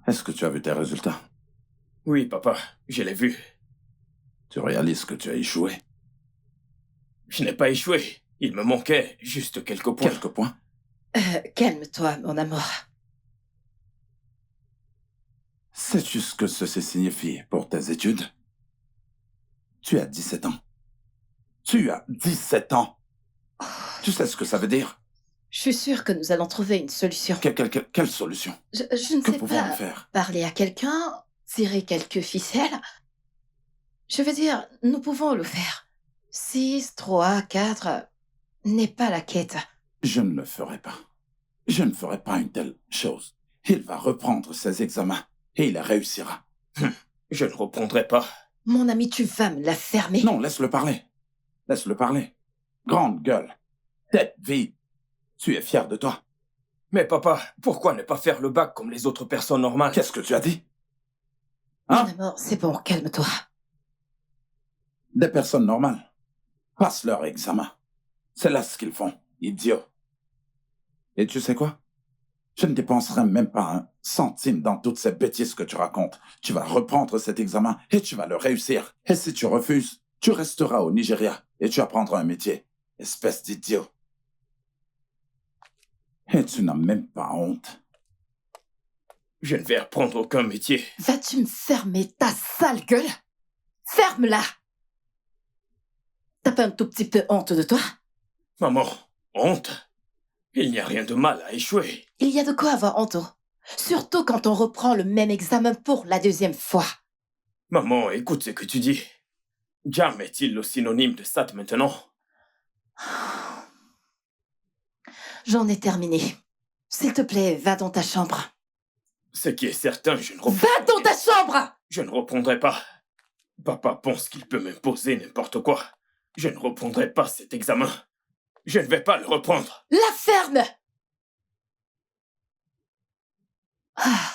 Est-ce que tu as vu tes résultats? Oui, papa, je l'ai vu. Tu réalises que tu as échoué? Je n'ai pas échoué. Il me manquait juste quelques points. Quelques points? Calme-toi, mon amour. Sais-tu ce que ceci signifie pour tes études? Tu as 17 ans. Tu as 17 ans! Tu sais ce que ça veut dire? Je suis sûre que nous allons trouver une solution. Quelle solution? Je ne Que sais pouvons-nous pas. faire? Parler à quelqu'un, tirer quelques ficelles. Je veux dire, nous pouvons le faire. 6, 3, 4 n'est pas la quête. Je ne le ferai pas. Je ne ferai pas une telle chose. Il va reprendre ses examens et il réussira. Je ne reprendrai pas. Mon ami, tu vas me la fermer. Non, laisse-le parler. Laisse-le parler. Grande gueule. Tête vide. Tu es fier de toi. Mais papa, pourquoi ne pas faire le bac comme les autres personnes normales? Qu'est-ce que tu as dit? Mon Hein? amour, c'est bon, calme-toi. Des personnes normales passent leur examen. C'est là ce qu'ils font, idiots. Et tu sais quoi? Je ne dépenserai même pas un centime dans toutes ces bêtises que tu racontes. Tu vas reprendre cet examen et tu vas le réussir. Et si tu refuses, tu resteras au Nigeria et tu apprendras un métier. Espèce d'idiot. Et tu n'as même pas honte. Je ne vais apprendre aucun métier. Vas-tu me fermer ta sale gueule? Ferme-la! T'as pas un tout petit peu honte de toi? Maman, honte? Il n'y a rien de mal à échouer. Il y a de quoi avoir honte. Surtout quand on reprend le même examen pour la deuxième fois. Maman, écoute ce que tu dis. Jam est-il le synonyme de SAT maintenant? J'en ai terminé. S'il te plaît, va dans ta chambre. Ce qui est certain, je ne Va dans ta chambre! Je ne reprendrai pas. Papa pense qu'il peut m'imposer n'importe quoi. Je ne reprendrai pas cet examen. Je ne vais pas le reprendre. La ferme! Ah.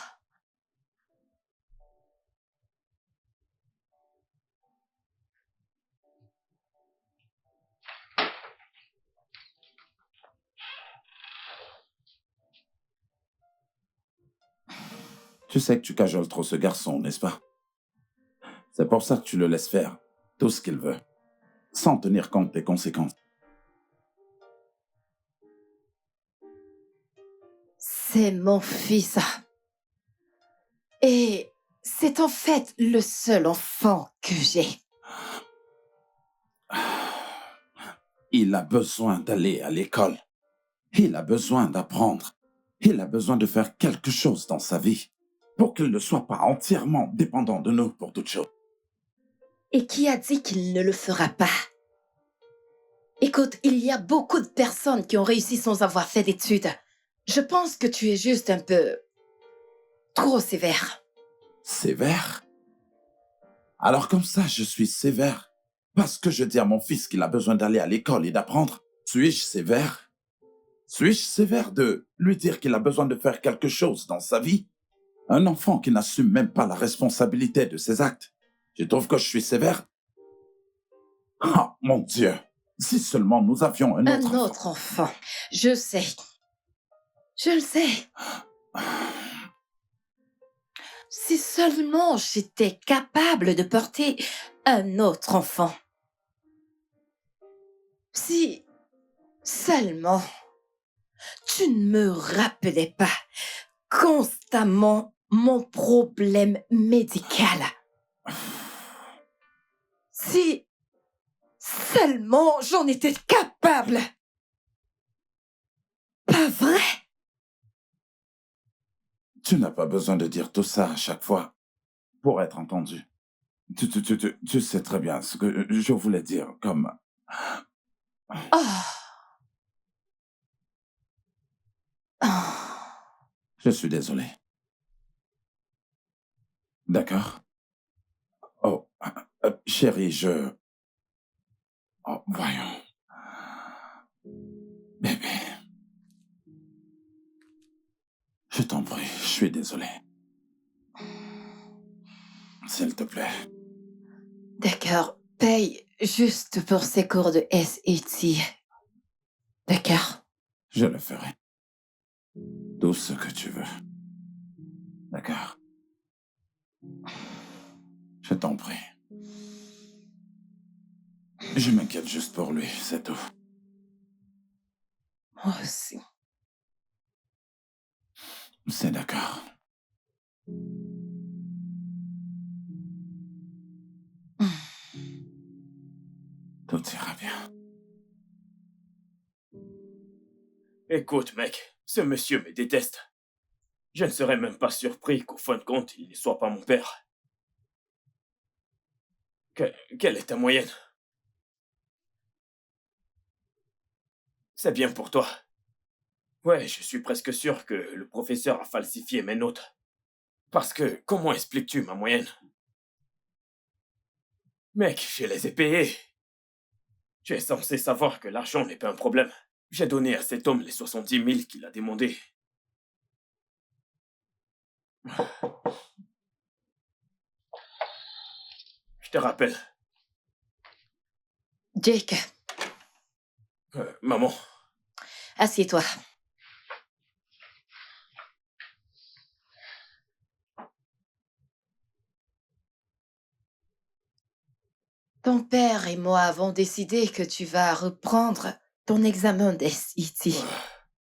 Tu sais que tu cajoles trop ce garçon, n'est-ce pas? C'est pour ça que tu le laisses faire tout ce qu'il veut, sans tenir compte des conséquences. C'est mon fils. Et c'est en fait le seul enfant que j'ai. Il a besoin d'aller à l'école. Il a besoin d'apprendre. Il a besoin de faire quelque chose dans sa vie pour qu'il ne soit pas entièrement dépendant de nous pour toute chose. Et qui a dit qu'il ne le fera pas? Écoute, il y a beaucoup de personnes qui ont réussi sans avoir fait d'études. Je pense que tu es juste un peu trop sévère. Sévère? Alors comme ça, je suis sévère parce que je dis à mon fils qu'il a besoin d'aller à l'école et d'apprendre. Suis-je sévère? Suis-je sévère de lui dire qu'il a besoin de faire quelque chose dans sa vie? Un enfant qui n'assume même pas la responsabilité de ses actes. Tu trouves que je suis sévère? Ah, mon Dieu! Si seulement nous avions un autre enfant. Je sais. Je le sais. Si seulement j'étais capable de porter un autre enfant. Si seulement tu ne me rappelais pas constamment mon problème médical. Si seulement j'en étais capable. Pas vrai? Tu n'as pas besoin de dire tout ça à chaque fois pour être entendu. Tu sais très bien ce que je voulais dire comme... Oh. Oh. Je suis désolé. D'accord? Oh, chérie, Oh, voyons. Bébé. Je t'en prie, je suis désolé. S'il te plaît. D'accord, paye juste pour ces cours de SAT. D'accord? Je le ferai. Tout ce que tu veux. D'accord. Je t'en prie. Je m'inquiète juste pour lui, c'est tout. Moi aussi. C'est d'accord. Tout ira bien. Écoute, mec, ce monsieur me déteste. Je ne serais même pas surpris qu'au fin de compte, il ne soit pas mon père. Quelle est ta moyenne? C'est bien pour toi. Ouais, je suis presque sûr que le professeur a falsifié mes notes. Parce que, comment expliques-tu ma moyenne? Mec, je les ai payés. Tu es censé savoir que l'argent n'est pas un problème. J'ai donné à cet homme les 70 000 qu'il a demandé. Je te rappelle. Jake, Maman, assieds-toi. Ton père et moi avons décidé que tu vas reprendre ton examen d'SET.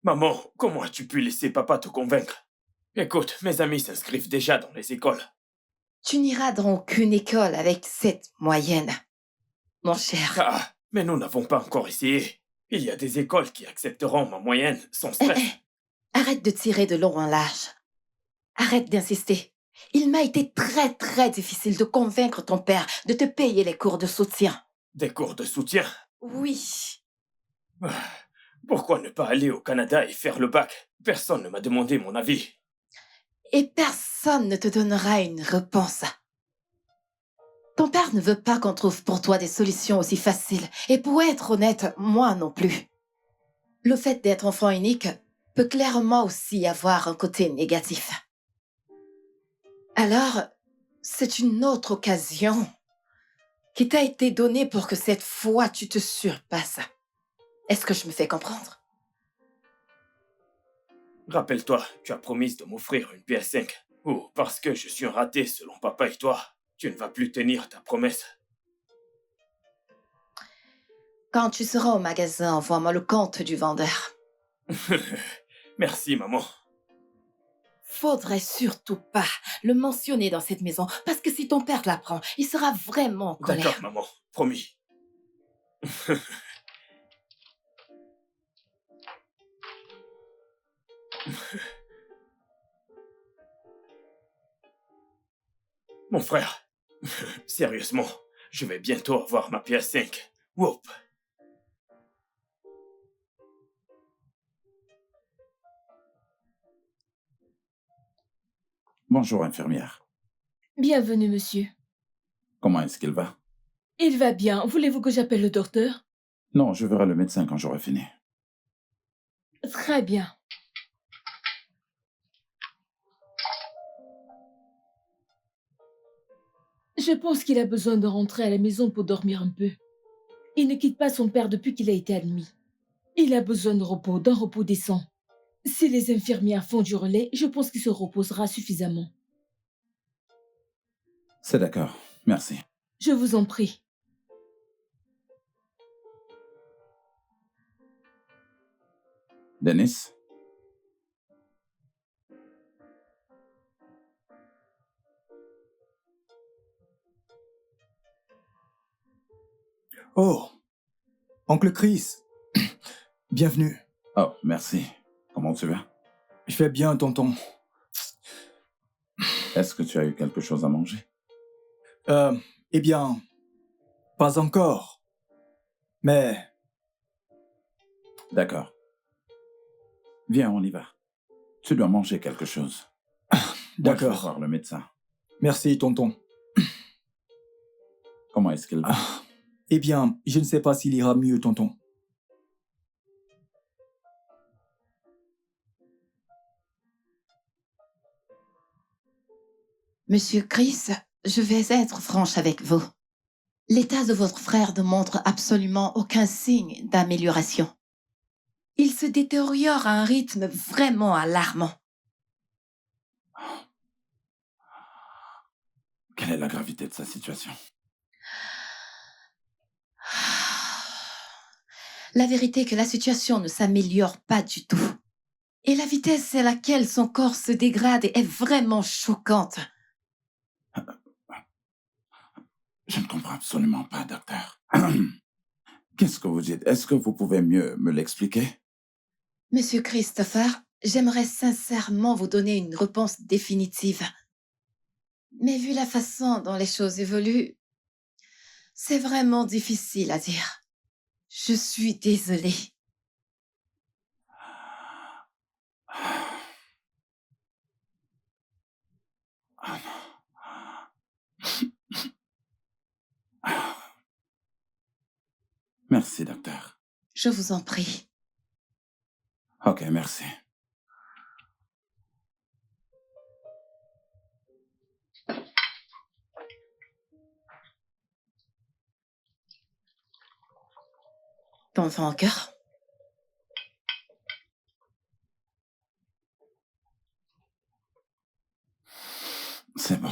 maman, comment as-tu pu laisser papa te convaincre? Écoute, mes amis s'inscrivent déjà dans les écoles. Tu n'iras dans aucune école avec cette moyenne, mon cher. Ah, mais nous n'avons pas encore essayé. Il y a des écoles qui accepteront ma moyenne sans stress. Arrête de tirer de long en large. Arrête d'insister. Il m'a été très très difficile de convaincre ton père de te payer les cours de soutien. Des cours de soutien? Oui. Pourquoi ne pas aller au Canada et faire le bac? Personne ne m'a demandé mon avis. Et personne ne te donnera une réponse. Ton père ne veut pas qu'on trouve pour toi des solutions aussi faciles. Et pour être honnête, moi non plus. Le fait d'être enfant unique peut clairement aussi avoir un côté négatif. Alors, c'est une autre occasion qui t'a été donnée pour que cette fois tu te surpasses. Est-ce que je me fais comprendre? Rappelle-toi, tu as promis de m'offrir une PS5. Ou parce que je suis un raté selon papa et toi, tu ne vas plus tenir ta promesse. Quand tu seras au magasin, envoie-moi le compte du vendeur. Merci, maman. Faudrait surtout pas le mentionner dans cette maison, parce que si ton père l'apprend, il sera vraiment en colère. D'accord, maman. Promis. Mon frère, sérieusement, je vais bientôt avoir ma PS5. Whoop. Bonjour, infirmière. Bienvenue, monsieur. Comment est-ce qu'il va? Il va bien. Voulez-vous que j'appelle le docteur? Non, je verrai le médecin quand j'aurai fini. Très bien. Je pense qu'il a besoin de rentrer à la maison pour dormir un peu. Il ne quitte pas son père depuis qu'il a été admis. Il a besoin de repos, d'un repos décent. Si les infirmières font du relais, je pense qu'il se reposera suffisamment. C'est d'accord. Merci. Je vous en prie. Dennis? Oh, oncle Chris, bienvenue. Oh, merci. Comment tu vas? Je vais bien, tonton. Est-ce que tu as eu quelque chose à manger? Eh bien, pas encore. Mais, D'accord. Viens, on y va. Tu dois manger quelque chose. Moi, je vais d'accord. voir le médecin. Merci, tonton. Comment est-ce qu'il va? Eh bien, je ne sais pas s'il ira mieux, tonton. Monsieur Chris, je vais être franche avec vous. L'état de votre frère ne montre absolument aucun signe d'amélioration. Il se détériore à un rythme vraiment alarmant. Quelle est la gravité de sa situation? La vérité est que la situation ne s'améliore pas du tout. Et la vitesse à laquelle son corps se dégrade est vraiment choquante. Je ne comprends absolument pas, docteur. Qu'est-ce que vous dites? Est-ce que vous pouvez mieux me l'expliquer? Monsieur Christopher, j'aimerais sincèrement vous donner une réponse définitive. Mais vu la façon dont les choses évoluent, c'est vraiment difficile à dire. Je suis désolée. Ah non. Merci, docteur. Je vous en prie. Ok, merci. T'entends encore? C'est bon.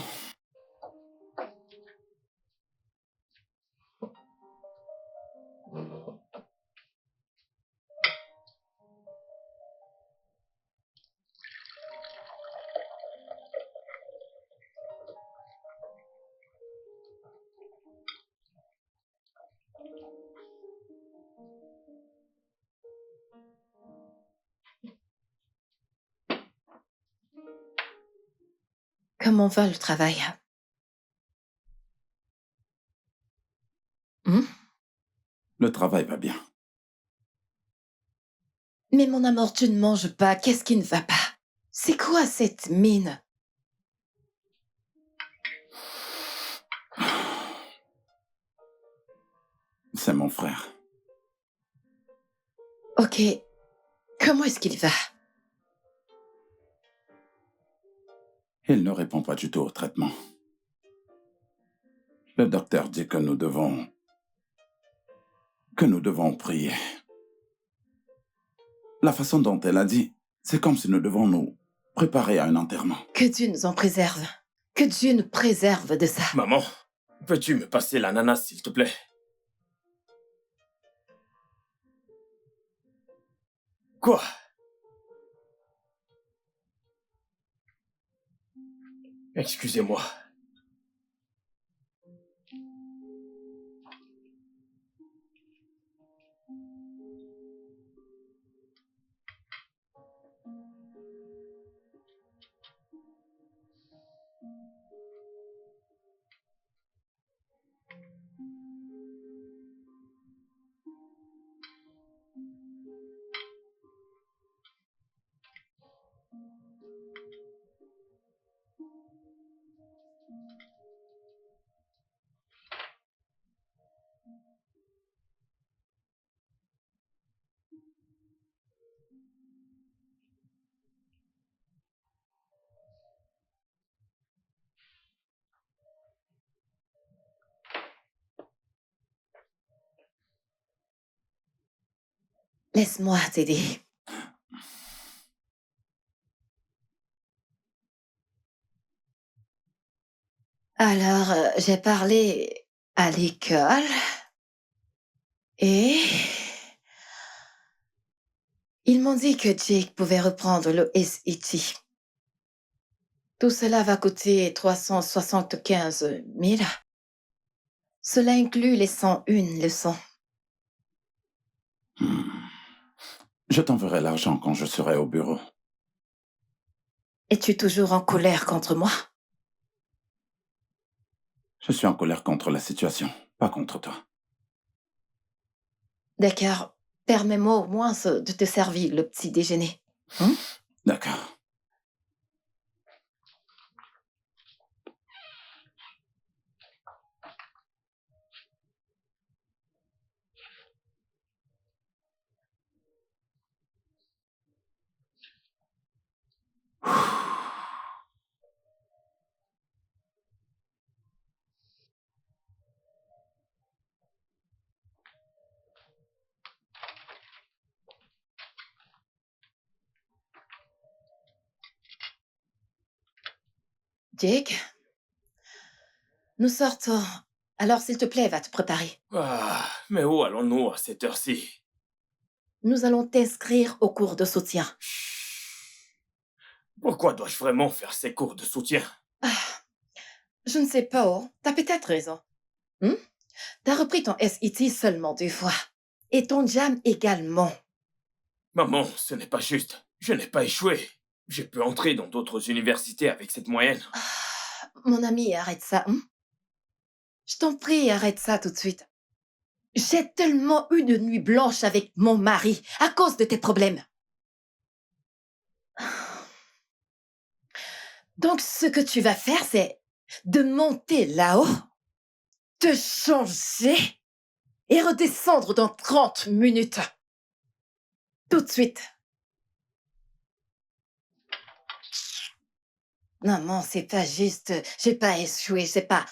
Comment va le travail? Hmm? Le travail va bien. Mais mon amour, tu ne manges pas. Qu'est-ce qui ne va pas? C'est quoi cette mine? C'est mon frère. Ok. Comment est-ce qu'il va? Il ne répond pas du tout au traitement. Le docteur dit que nous devons prier. La façon dont elle a dit, c'est comme si nous devons nous préparer à un enterrement. Que Dieu nous en préserve. Que Dieu nous préserve de ça. Maman, peux-tu me passer l'ananas, s'il te plaît? Quoi? Excusez-moi. Laisse-moi t'aider. Alors, j'ai parlé à l'école et ils m'ont dit que Jake pouvait reprendre le SET. Tout cela va coûter 375 000. Cela inclut les 101 leçons. Je t'enverrai l'argent quand je serai au bureau. Es-tu toujours en colère contre moi? Je suis en colère contre la situation, pas contre toi. D'accord. Permets-moi au moins de te servir le petit déjeuner. Hein? D'accord. Jake, Nous sortons. Alors, s'il te plaît, va te préparer. Ah, mais où allons-nous à cette heure-ci? Nous allons t'inscrire au cours de soutien. Pourquoi dois-je vraiment faire ces cours de soutien? Je ne sais pas, oh. T'as peut-être raison. T'as repris ton SET seulement 2 fois. Et ton JAM également. Maman, ce n'est pas juste. Je n'ai pas échoué. J'ai pu entrer dans d'autres universités avec cette moyenne. Mon ami, arrête ça. Je t'en prie, arrête ça tout de suite. J'ai tellement eu de nuits blanches avec mon mari à cause de tes problèmes. Donc, ce que tu vas faire, c'est de monter là-haut, te changer et redescendre dans 30 minutes. Tout de suite. Non, c'est pas juste. J'ai pas échoué, c'est pas...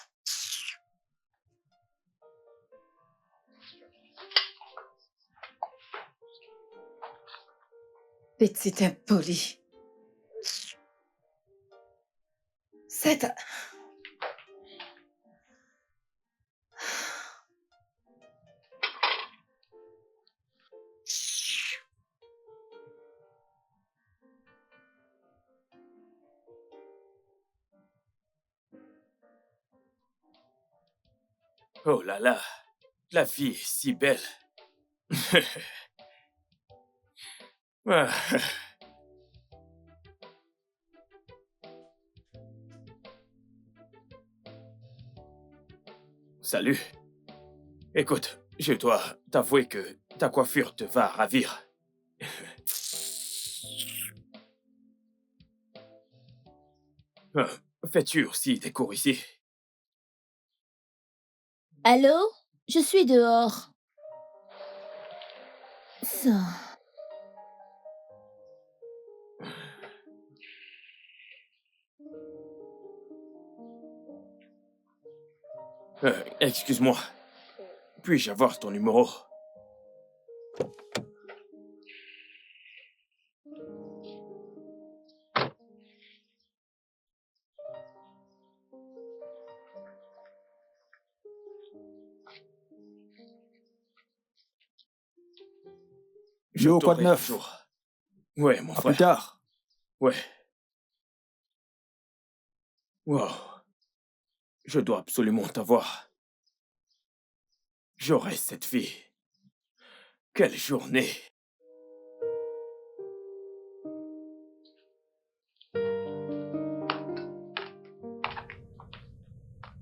Petit impoli. C'est... Oh là là, la vie est si belle. Ah. Salut. Écoute, je dois t'avouer que ta coiffure te va ravir. Fais-tu aussi des cours ici? Allô? Je suis dehors. Ça. Excuse-moi. Puis-je avoir ton numéro? Je Yo, quoi de t'aurai neuf? toujours. Ouais, mon À frère. plus tard. Ouais. Wow. Je dois absolument t'avoir. J'aurai cette fille. Quelle journée.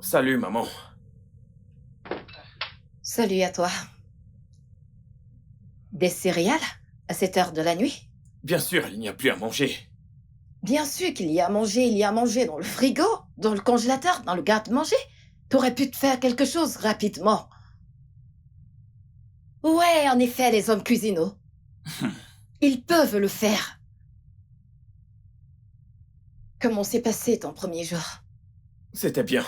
Salut, maman. Salut à toi. Des céréales à cette heure de la nuit? Bien sûr, il n'y a plus à manger. Bien sûr qu'il y a à manger, il y a à manger dans le frigo, dans le congélateur, dans le garde-manger. T'aurais pu te faire quelque chose rapidement. Ouais, en effet, les hommes cuisinent. Ils peuvent le faire. Comment s'est passé ton premier jour? C'était bien.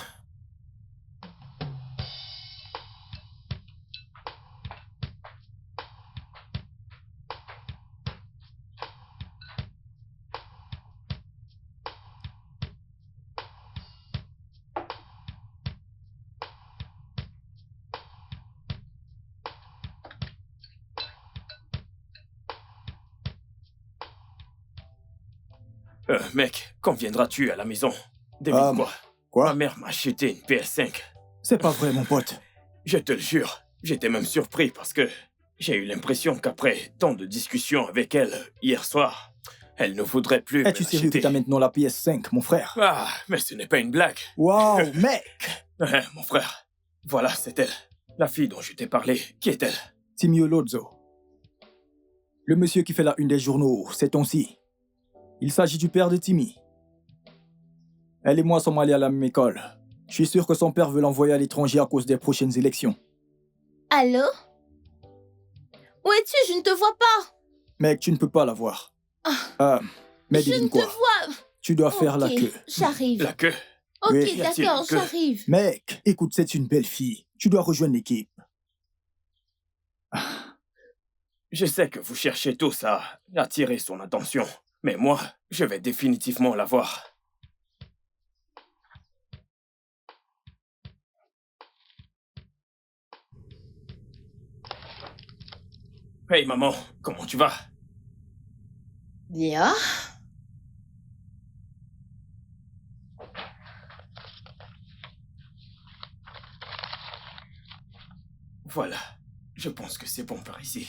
Mec, quand viendras-tu à la maison? Devine quoi? Quoi? Ma mère m'a acheté une PS5. C'est pas vrai, mon pote. Je te le jure, j'étais même surpris parce que j'ai eu l'impression qu'après tant de discussions avec elle hier soir, elle ne voudrait plus me Es-tu sérieux que l'acheter. t'as maintenant la PS5, mon frère? Ah, mais ce n'est pas une blague. Waouh, mec! Mon frère, voilà, c'est elle. La fille dont je t'ai parlé, qui est-elle? Timio Lozzo. Le monsieur qui fait la une des journaux, c'est ton-ci. Il s'agit du père de Timmy. Elle et moi sommes allés à la même école. Je suis sûr que son père veut l'envoyer à l'étranger à cause des prochaines élections. Allô? Où es-tu? Je ne te vois pas. Mec, tu ne peux pas la voir. Mais Je ne devine te quoi? vois. Tu dois faire la Ok, queue. J'arrive. La queue? Ok, Oui. Y a-t-il d'accord, que- j'arrive. Mec, écoute, c'est une belle fille. Tu dois rejoindre l'équipe. Je sais que vous cherchez tous à attirer son attention, mais moi, je vais définitivement la voir. Hey maman, comment tu vas? Bien. Voilà, je pense que c'est bon par ici.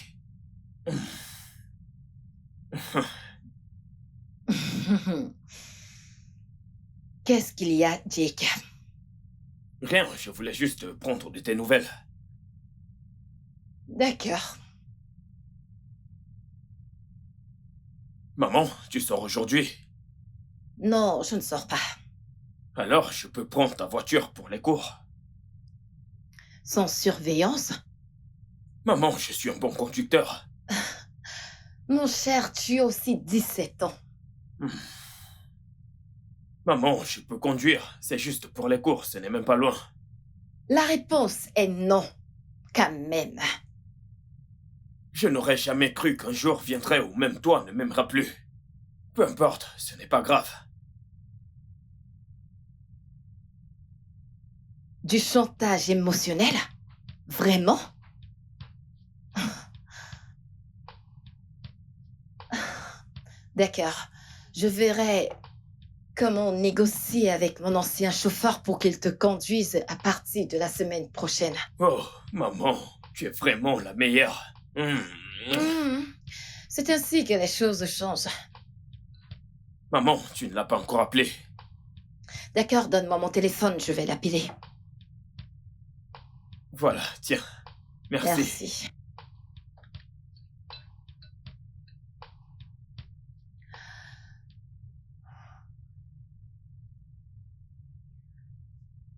Qu'est-ce qu'il y a, Jake? Rien, je voulais juste prendre de tes nouvelles. D'accord. Maman, tu sors aujourd'hui? Non, je ne sors pas. Alors, je peux prendre ta voiture pour les cours. Sans surveillance? Maman, je suis un bon conducteur. Mon cher, tu as aussi 17 ans. Maman, je peux conduire. C'est juste pour les cours, ce n'est même pas loin. La réponse est non, quand même. Je n'aurais jamais cru qu'un jour viendrait où même toi ne m'aimeras plus. Peu importe, ce n'est pas grave. Du chantage émotionnel? Vraiment? D'accord. Je verrai comment négocier avec mon ancien chauffeur pour qu'il te conduise à partir de la semaine prochaine. Oh, maman, tu es vraiment la meilleure. C'est ainsi que les choses changent. Maman, tu ne l'as pas encore appelé. D'accord, donne-moi mon téléphone, je vais l'appeler. Voilà, tiens. Merci. Merci.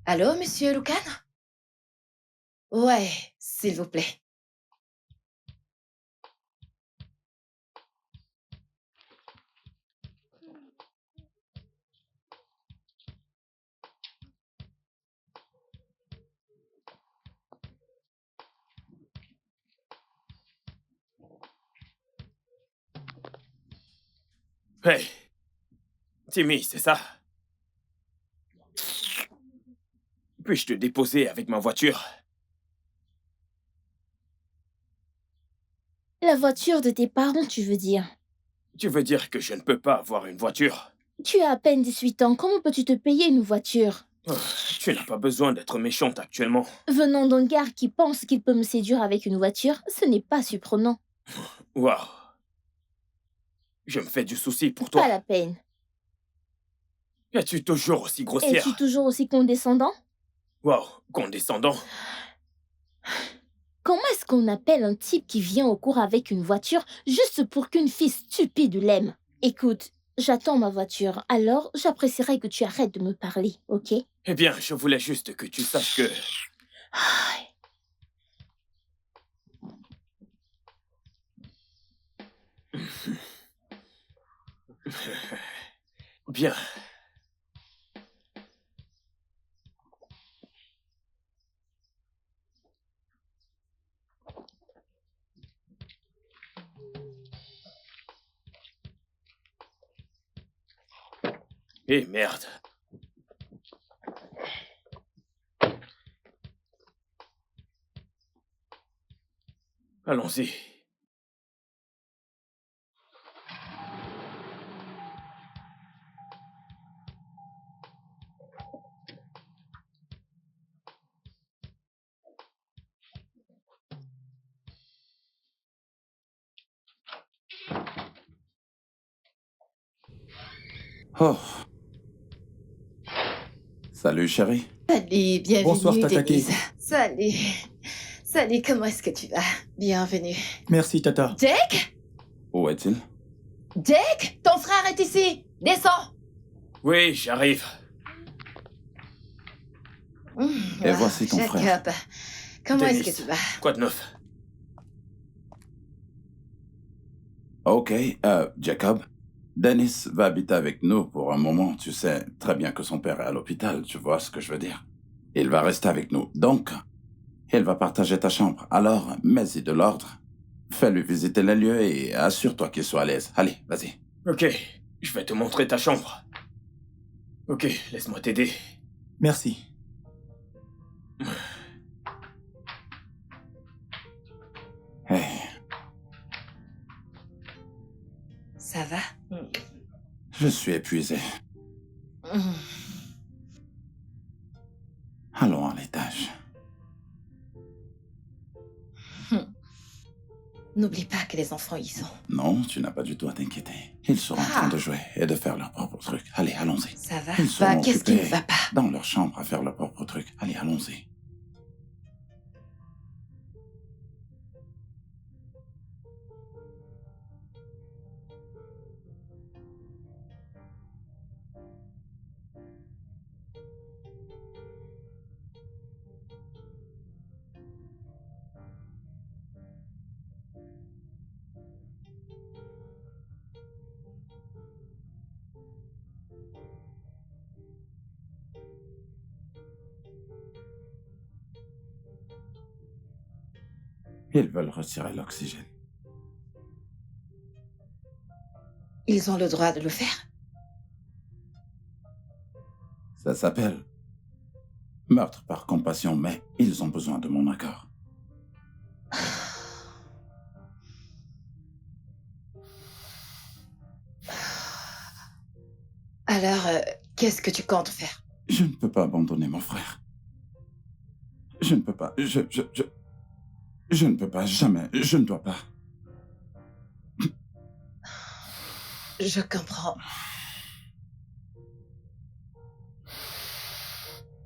Allô, monsieur Lucan? Ouais, s'il vous plaît. Hey, Timmy, c'est ça? Puis-je te déposer avec ma voiture? La voiture de tes parents, tu veux dire? Tu veux dire que je ne peux pas avoir une voiture? Tu as à peine 18 ans, comment peux-tu te payer une voiture? Oh, tu n'as pas besoin d'être méchante actuellement. Venant d'un gars qui pense qu'il peut me séduire avec une voiture, ce n'est pas surprenant. Waouh. Je me fais du souci pour Pas toi. la peine. Es-tu toujours aussi grossière? Es-tu toujours aussi condescendant? Waouh, condescendant. Comment est-ce qu'on appelle un type qui vient au cours avec une voiture juste pour qu'une fille stupide l'aime? Écoute, j'attends ma voiture, alors j'apprécierais que tu arrêtes de me parler, ok? Eh bien, je voulais juste que tu saches que... Bien. Eh merde. Allons-y. Oh. Salut, chérie. Salut, bienvenue, Bonsoir, Tata Denise. Kay. Salut. Salut, comment est-ce que tu vas? Bienvenue. Merci, Tata. Jake? Où est-il? Jake? Ton frère est ici. Descends. Oui, j'arrive. Et voici ton Jacob. frère. Comment est-ce Denise, que tu vas? quoi de neuf? Ok, Jacob. Dennis va habiter avec nous pour un moment. Tu sais très bien que son père est à l'hôpital, tu vois ce que je veux dire. Il va rester avec nous. Donc, il va partager ta chambre. Alors, mets-y de l'ordre. Fais-lui visiter les lieux et assure-toi qu'il soit à l'aise. Allez, vas-y. Ok, je vais te montrer ta chambre. Ok, laisse-moi t'aider. Merci. Hey. Je suis épuisé. Hmm. Allons à l'étage. N'oublie pas que les enfants y sont. Non, tu n'as pas du tout à t'inquiéter. Ils seront en train de jouer et de faire leurs propres trucs. Allez, allons-y. Ça va? Ils seront Qu'est-ce qui ne occupés va pas? dans leur chambre à faire leurs propres trucs. Allez, allons-y. Ils veulent retirer l'oxygène. Ils ont le droit de le faire. Ça s'appelle meurtre par compassion, mais ils ont besoin de mon accord. Alors, qu'est-ce que tu comptes faire? Je ne peux pas abandonner mon frère. Je ne peux pas. Je ne peux pas, jamais. Je ne dois pas. Je comprends.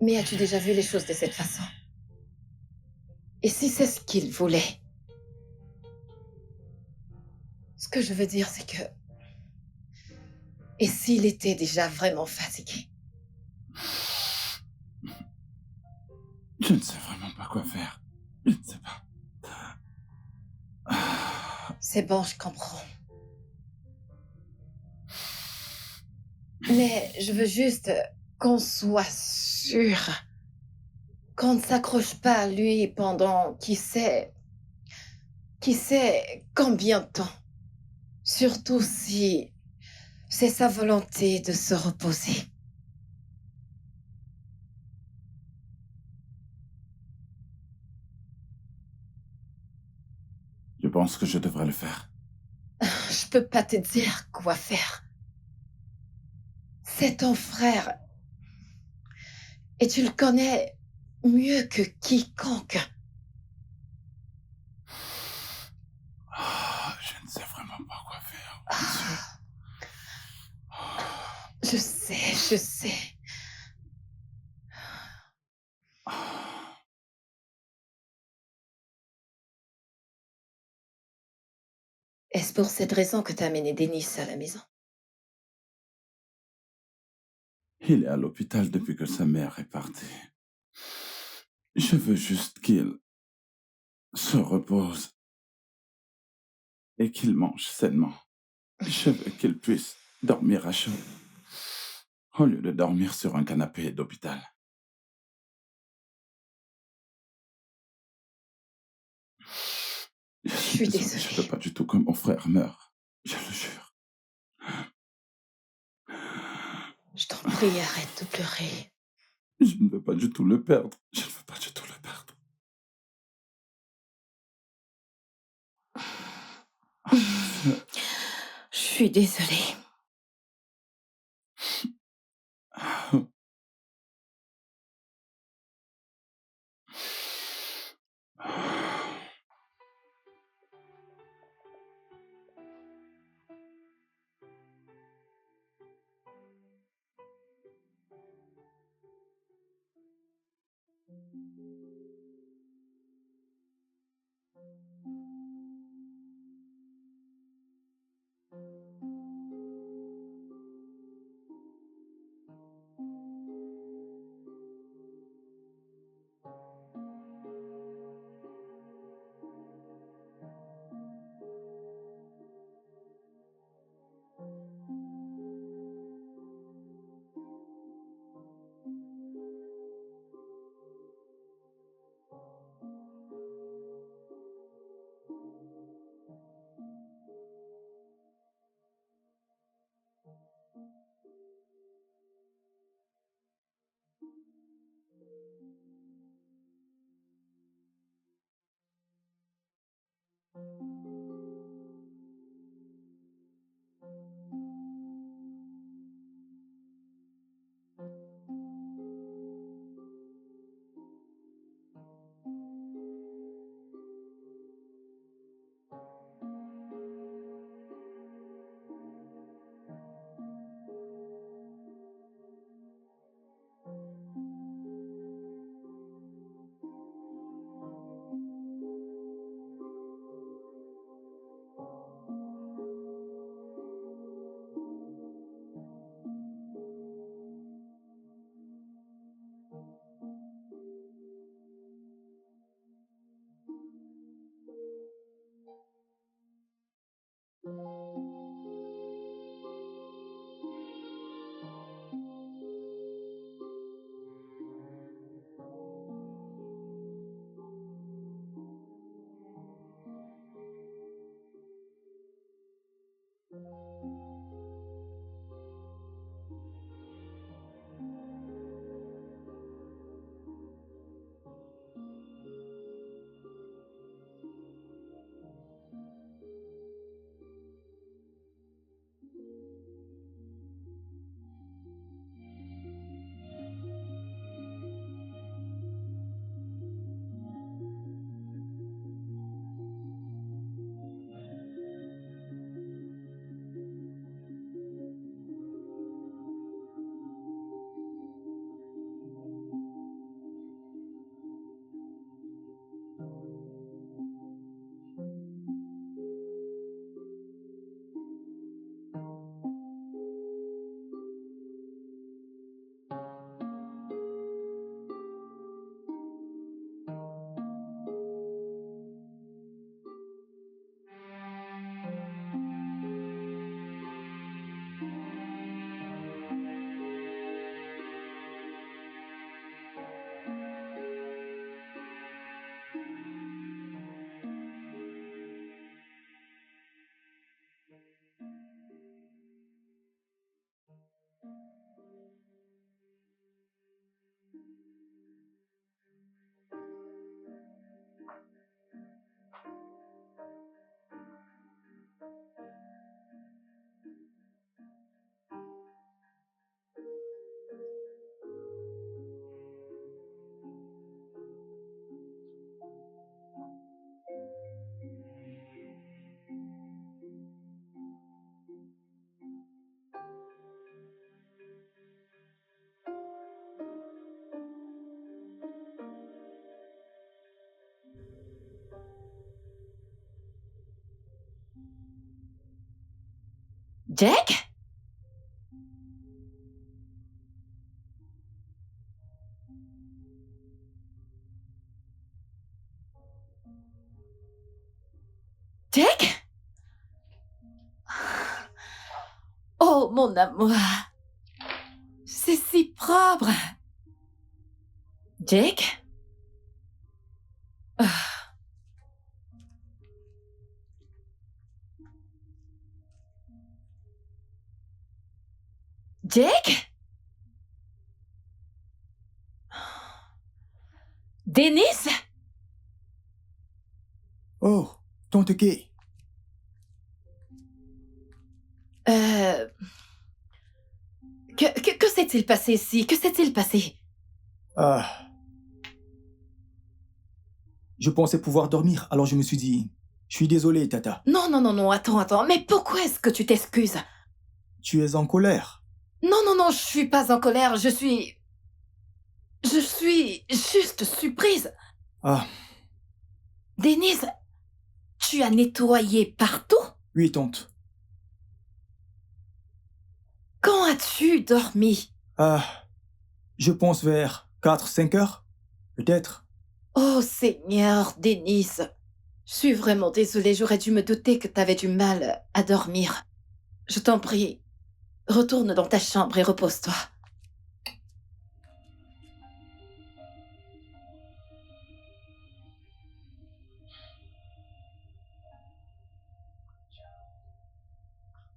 Mais as-tu déjà vu les choses de cette façon? Et si c'est ce qu'il voulait? Ce que je veux dire, c'est que... Et s'il était déjà vraiment fatigué? Je ne sais vraiment pas quoi faire. Je ne sais pas. C'est bon, je comprends. Mais je veux juste qu'on soit sûr qu'on ne s'accroche pas à lui pendant qui sait combien de temps. Surtout si c'est sa volonté de se reposer. Je pense que je devrais le faire. Je peux pas te dire quoi faire. C'est ton frère. Et tu le connais mieux que quiconque. Je ne sais vraiment pas quoi faire. Monsieur. Je sais. Est-ce pour cette raison que t'as amené Denis à la maison? Il est à l'hôpital depuis que sa mère est partie. Je veux juste qu'il se repose et qu'il mange sainement. Je veux qu'il puisse dormir à chaud au lieu de dormir sur un canapé d'hôpital. Je suis Je désolée. veux pas du tout que mon frère meure. Je le jure. Je t'en prie, arrête de pleurer. Je ne veux pas du tout le perdre. Je ne veux pas du tout le perdre. Je suis désolée. Jack? Jack? Oh, mon amour. C'est si propre. Jack? Ah. Jack? Dennis? Oh, Tante Kay. Que s'est-il passé ici? Que s'est-il passé? Ah. Je pensais pouvoir dormir, alors je me suis dit... Je suis désolé, Tata. Non, non, non, non, attends. Mais pourquoi est-ce que tu t'excuses? Tu es en colère. Non, je suis pas en colère, je suis juste surprise. Ah, Denise, tu as nettoyé partout? oui, tante. Quand as-tu dormi? Ah, je pense vers 4-5 heures, peut-être. Oh Seigneur, Denise. Je suis vraiment désolée, j'aurais dû me douter que t'avais du mal à dormir. Je t'en prie, retourne dans ta chambre et repose-toi.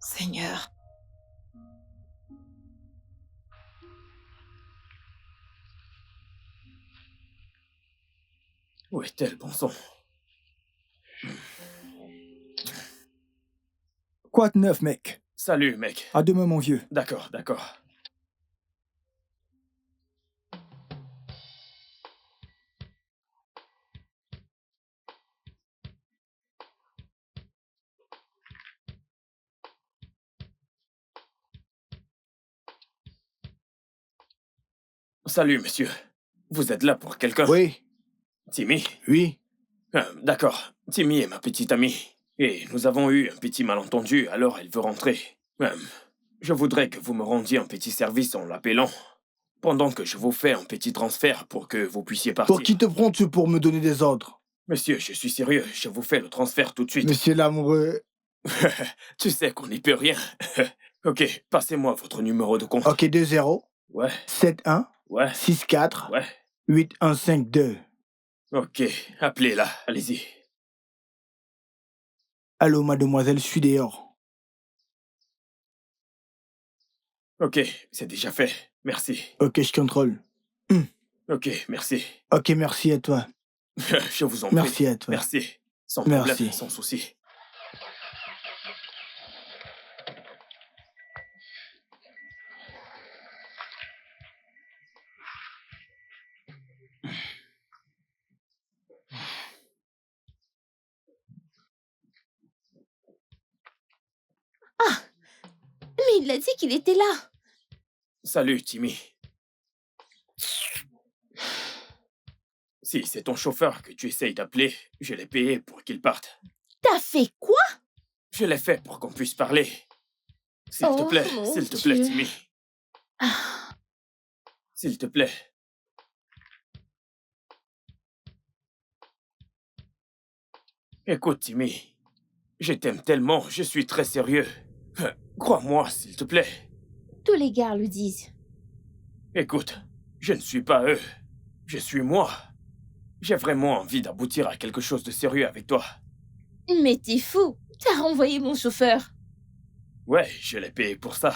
Seigneur. Où est-elle, bon sang? Quoi de neuf, mec? Salut, mec. À demain, mon vieux. D'accord. Salut, monsieur. Vous êtes là pour quelqu'un? Oui, Timmy? oui. D'accord. Timmy est ma petite amie. Et nous avons eu un petit malentendu, alors elle veut rentrer. Je voudrais que vous me rendiez un petit service en l'appelant, pendant que je vous fais un petit transfert pour que vous puissiez partir. Pour qui te prends-tu pour me donner des ordres? Monsieur, je suis sérieux, je vous fais le transfert tout de suite. Monsieur l'amoureux. Tu sais qu'on n'y peut rien. Ok, passez-moi votre numéro de compte. Ok, 2-0, Ouais, 7-1, ouais, 6-4, ouais. 8-1-5-2. Ok, appelez-la, allez-y. Allô, mademoiselle, je suis dehors. Ok, c'est déjà fait. Merci. Ok, je contrôle. Ok, merci. Ok, merci à toi. Je vous en prie. Merci à toi. Merci. Sans Merci. problème, sans souci. Mais il a dit qu'il était là. Salut, Timmy. Si c'est ton chauffeur que tu essayes d'appeler, je l'ai payé pour qu'il parte. T'as fait quoi? Je l'ai fait pour qu'on puisse parler. S'il Oh, te plaît, mon s'il te plaît, Dieu. Timmy. Ah, S'il te plaît. Écoute, Timmy. Je t'aime tellement, je suis très sérieux. Crois-moi, s'il te plaît. tous les gars le disent. Écoute, je ne suis pas eux. Je suis moi. J'ai vraiment envie d'aboutir à quelque chose de sérieux avec toi. Mais t'es fou. T'as renvoyé mon chauffeur. Ouais, je l'ai payé pour ça.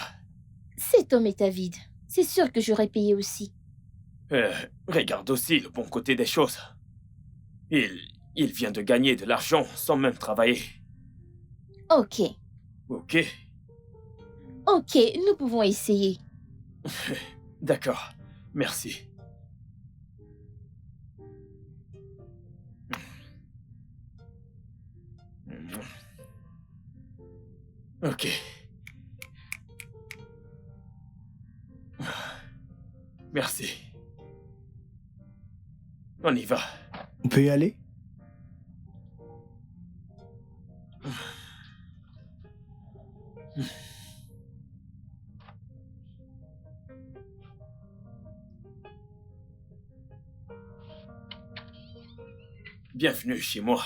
Cet homme est avide. C'est sûr que j'aurais payé aussi. Regarde aussi le bon côté des choses. Il vient de gagner de l'argent sans même travailler. Ok. Ok, Ok, nous pouvons essayer. d'accord. Merci. Ok. Merci. On y va. On peut y aller? bienvenue chez moi.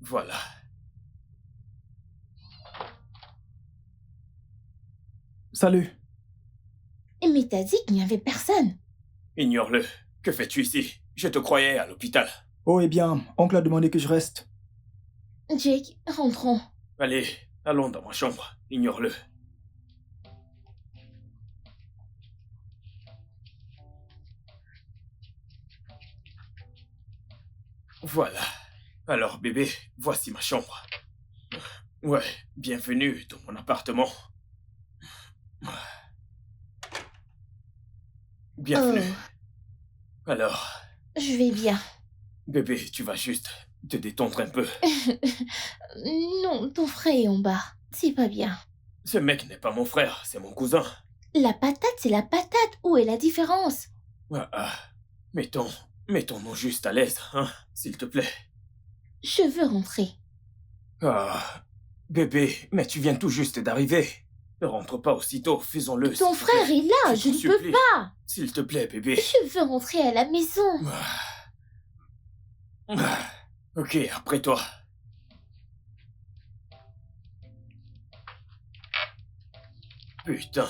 Voilà. Salut. Mais t'as dit qu'il n'y avait personne. Ignore-le. Que fais-tu ici? Je te croyais à l'hôpital. Oh, eh bien, oncle a demandé que je reste. Jake, rentrons. Allez, allons dans ma chambre. Ignore-le. Voilà. Alors, bébé, voici ma chambre. Ouais, bienvenue dans mon appartement. Bienvenue. Alors, Je vais bien. bébé, tu vas juste te détendre un peu. Non, ton frère est en bas. C'est pas bien. Ce mec n'est pas mon frère, c'est mon cousin. La patate, c'est la patate. Où est la différence? Mettons-nous juste à l'aise, hein, s'il te plaît. Je veux rentrer. Ah, bébé, mais tu viens tout juste d'arriver. Ne rentre pas aussitôt, faisons-le. Ton frère est là, je ne peux pas. S'il te plaît, bébé. Je veux rentrer à la maison. Ok, après toi. Putain.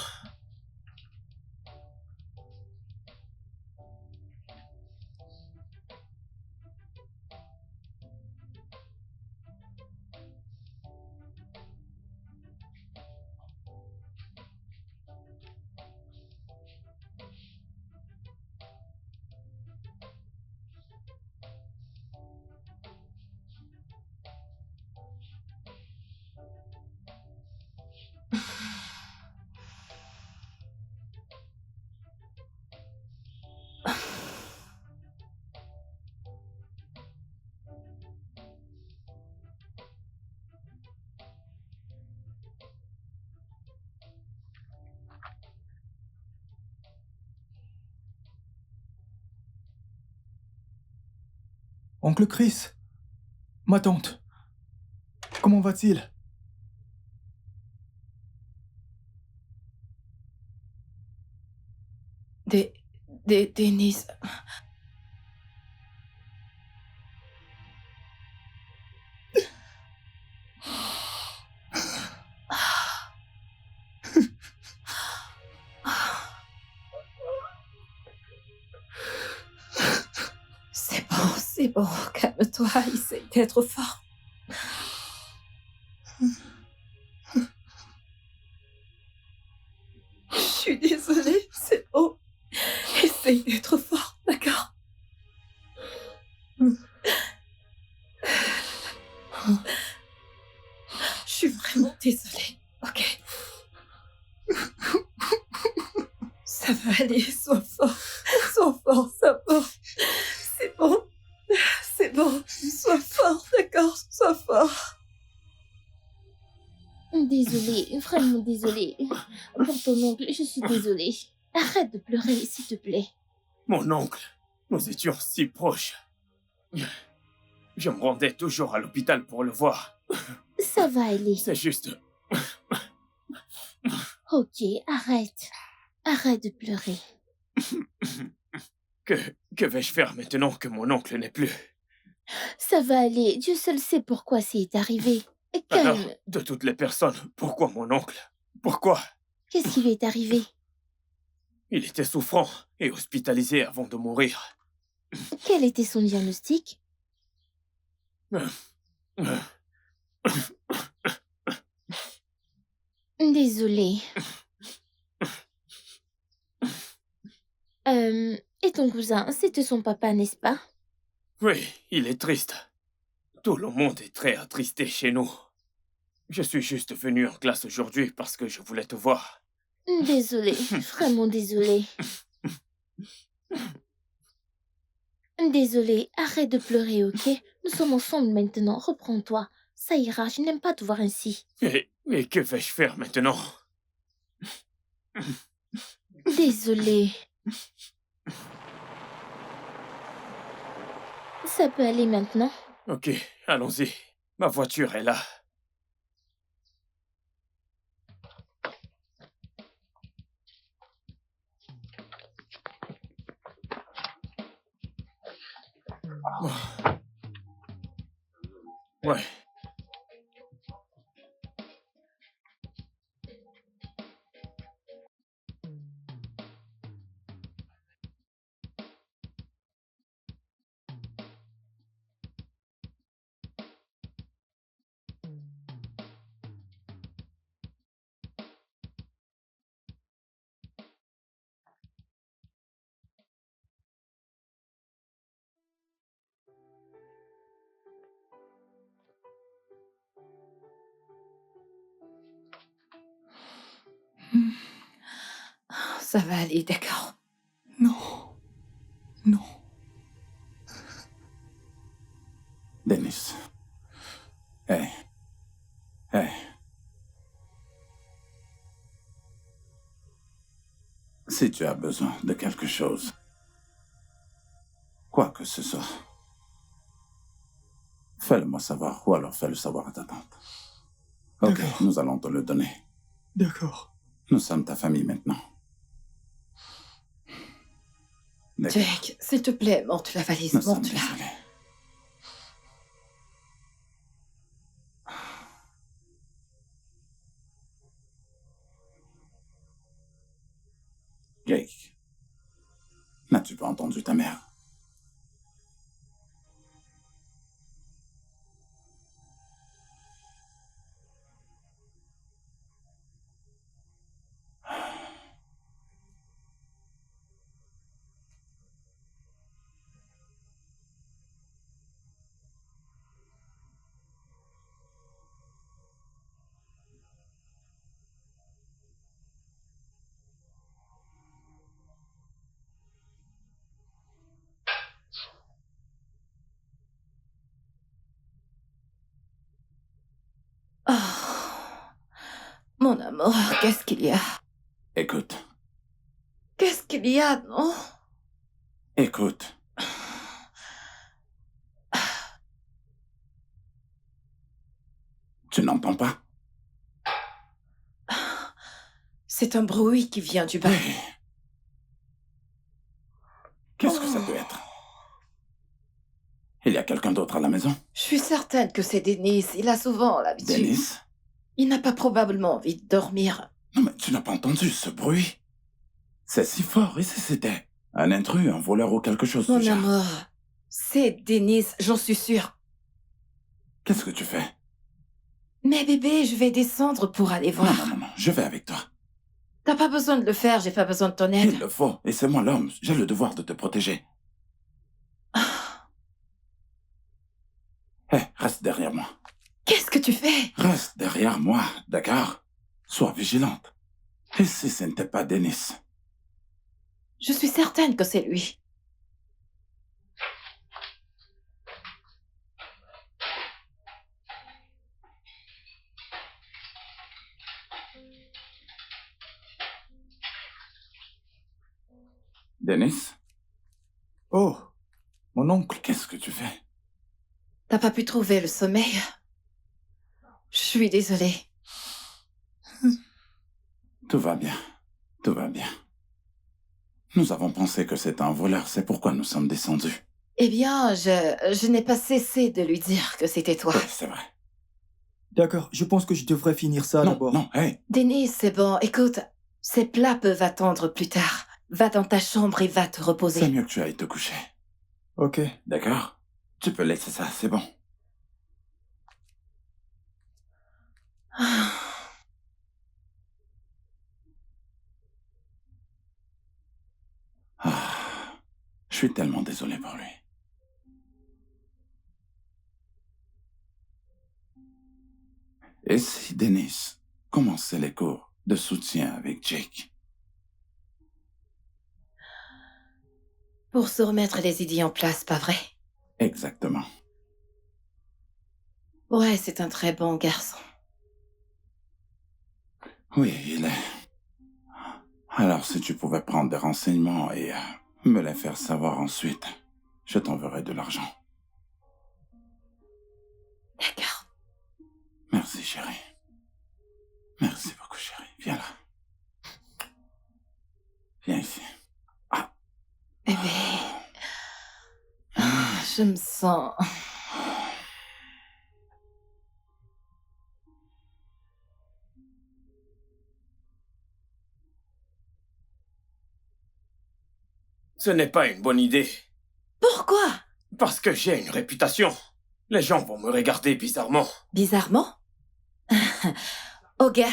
Oncle Chris. Ma tante. Comment va-t-il? Denise. C'est bon, calme-toi, essaye d'être fort. Je suis désolée, c'est bon. Essaye d'être fort, d'accord? Je suis vraiment désolée, ok? Ça va aller, sois fort, ça va. C'est bon, sois fort, d'accord? Sois fort. Désolée, vraiment désolée. Pour ton oncle, je suis désolée. Arrête de pleurer, s'il te plaît. Mon oncle, nous étions si proches. Je me rendais toujours à l'hôpital pour le voir. Ça va aller. C'est juste... Ok, arrête. Arrête de pleurer. Que vais-je faire maintenant que mon oncle n'est plus? Ça va aller. Dieu seul sait pourquoi c'est arrivé. Alors, Calme. de toutes les personnes, pourquoi mon oncle? Pourquoi? Qu'est-ce qui lui est arrivé? Il était souffrant et hospitalisé avant de mourir. Quel était son diagnostic? Désolée. Et ton cousin, c'était son papa, n'est-ce pas? Oui, il est triste. Tout le monde est très attristé chez nous. Je suis juste venu en classe aujourd'hui parce que je voulais te voir. Désolée, vraiment désolée. Désolée, arrête de pleurer, ok? Nous sommes ensemble maintenant, reprends-toi. Ça ira, je n'aime pas te voir ainsi. Mais que vais-je faire maintenant? Désolée. Ça peut aller maintenant? Ok, allons-y. Ma voiture est là. Ouais. Ça va aller, d'accord. Non. Non. Dennis. Hey. Hey. Si tu as besoin de quelque chose, quoi que ce soit, fais-le-moi savoir ou alors fais-le savoir à ta tante. Ok, D'accord. nous allons te le donner. D'accord. Nous sommes ta famille maintenant. D'accord. Jake, s'il te plaît, monte la valise, Nous sommes monte-la. désolés. Jake, n'as-tu pas entendu ta mère? Oh, mon amour, qu'est-ce qu'il y a? Écoute, Qu'est-ce qu'il y a, non? écoute. Tu n'entends pas? C'est un bruit qui vient du bas. Oui. Qu'est-ce que ça peut être? Il y a quelqu'un d'autre à la maison? Je suis certaine que c'est Dennis. Il a souvent l'habitude. Dennis? Il n'a pas probablement envie de dormir. Non mais tu n'as pas entendu ce bruit? C'est si fort, et si c'était un intrus, un voleur ou quelque chose Mon du genre? amour, c'est Dennis, j'en suis sûre. Qu'est-ce que tu fais? Mais bébé, je vais descendre pour aller voir. Non, non, non, non, je vais avec toi. T'as pas besoin de le faire, j'ai pas besoin de ton aide. Il le faut, et c'est moi l'homme, j'ai le devoir de te protéger. Hé, reste derrière moi. Qu'est-ce que tu fais? Reste derrière moi, d'accord? Sois vigilante. Et si ce n'était pas Dennis? Je suis certaine que c'est lui. Dennis? Oh, mon oncle. Qu'est-ce que tu fais? T'as pas pu trouver le sommeil? Je suis désolée. Tout va bien. Tout va bien. Nous avons pensé que c'était un voleur, c'est pourquoi nous sommes descendus. Eh bien, je n'ai pas cessé de lui dire que c'était toi. Oui, c'est vrai. D'accord, je pense que je devrais finir ça Non, d'abord. non, hé, Denis, c'est bon. Écoute, ces plats peuvent attendre plus tard. Va dans ta chambre et va te c'est reposer. mieux que tu ailles te coucher. Ok. D'accord? Tu peux laisser ça, c'est bon. Ah, je suis tellement désolé pour lui. Et si Dennis commençait les cours de soutien avec Jake? Pour se remettre les idées en place, pas vrai? Exactement. Ouais, c'est un très bon garçon. Oui, il est. Alors, si tu pouvais prendre des renseignements et me les faire savoir ensuite, je t'enverrai de l'argent. D'accord. Merci, chérie. Merci beaucoup, chérie. Viens là. Viens ici. Bébé. Je me sens... Ce n'est pas une bonne idée. Pourquoi? Parce que j'ai une réputation. Les gens vont me regarder bizarrement. Bizarrement? Oh gars,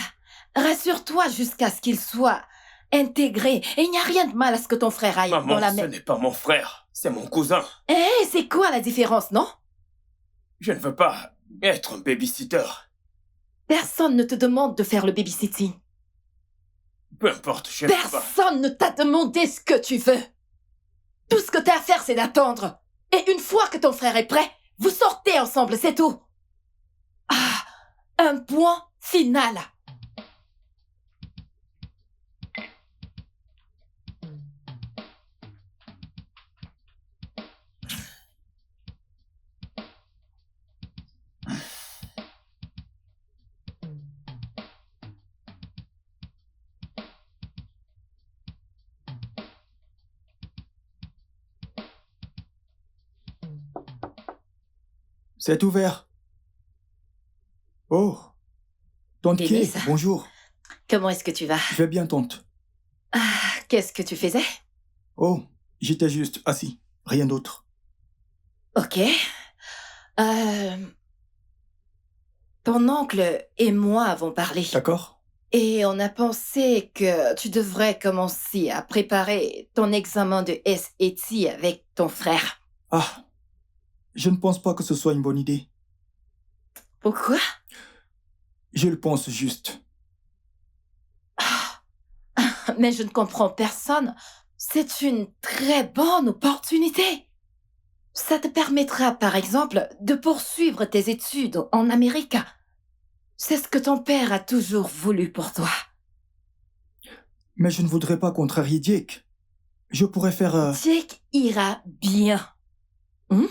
rassure-toi jusqu'à ce qu'il soit intégré. Et il n'y a rien de mal à ce que ton frère aille Maman, dans la ce même... n'est pas mon frère, c'est mon cousin. Eh, c'est quoi la différence, non? Je ne veux pas être un babysitter. Personne ne te demande de faire le babysitting. Peu importe, je ne veux pas. Personne ne t'a demandé ce que tu veux. Tout ce que t'as à faire, c'est d'attendre. Et une fois que ton frère est prêt, vous sortez ensemble, c'est tout. Ah, un point final. C'est ouvert. Oh, tante Kay, Denise. bonjour. Comment est-ce que tu vas? Je vais bien, tante. Ah, qu'est-ce que tu faisais? Oh, j'étais juste assis, rien d'autre. Ok. Ton oncle et moi avons parlé. D'accord? Et on a pensé que tu devrais commencer à préparer ton examen de SAT avec ton frère. Ah, je ne pense pas que ce soit une bonne idée. Pourquoi? Je le pense juste. Mais je ne comprends personne. C'est une très bonne opportunité. Ça te permettra, par exemple, de poursuivre tes études en Amérique. C'est ce que ton père a toujours voulu pour toi. Mais je ne voudrais pas contrarier Jake. Je pourrais faire... Jake ira bien. Hmm?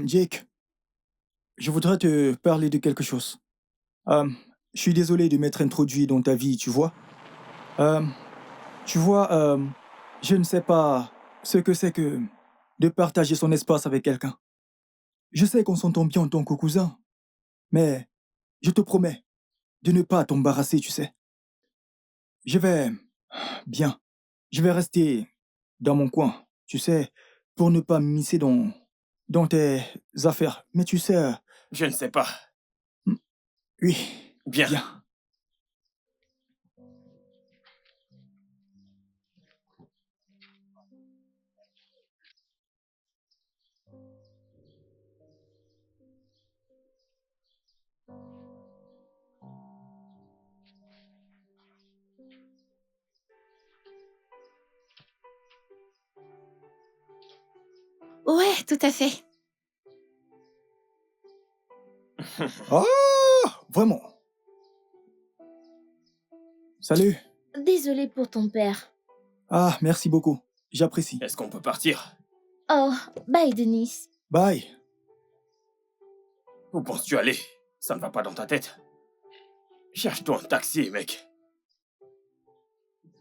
Jake, je voudrais te parler de quelque chose. Je suis désolé de m'être introduit dans ta vie, tu vois. Euh, Tu vois, je ne sais pas ce que c'est que de partager son espace avec quelqu'un. Je sais qu'on s'entend bien en tant que cousin, mais je te promets de ne pas t'embarrasser, tu sais. Je vais... Bien. Je vais rester dans mon coin, tu sais, pour ne pas m'immiscer dans tes affaires. Mais tu sais... Je ne sais pas. Oui. Bien. Bien. Ouais, tout à fait. Oh, vraiment. Salut. Désolée pour ton père. Ah, merci beaucoup. J'apprécie. Est-ce qu'on peut partir? Oh, bye Denise. Bye. Où penses-tu aller? Ça ne va pas dans ta tête. Cherche-toi un taxi, mec.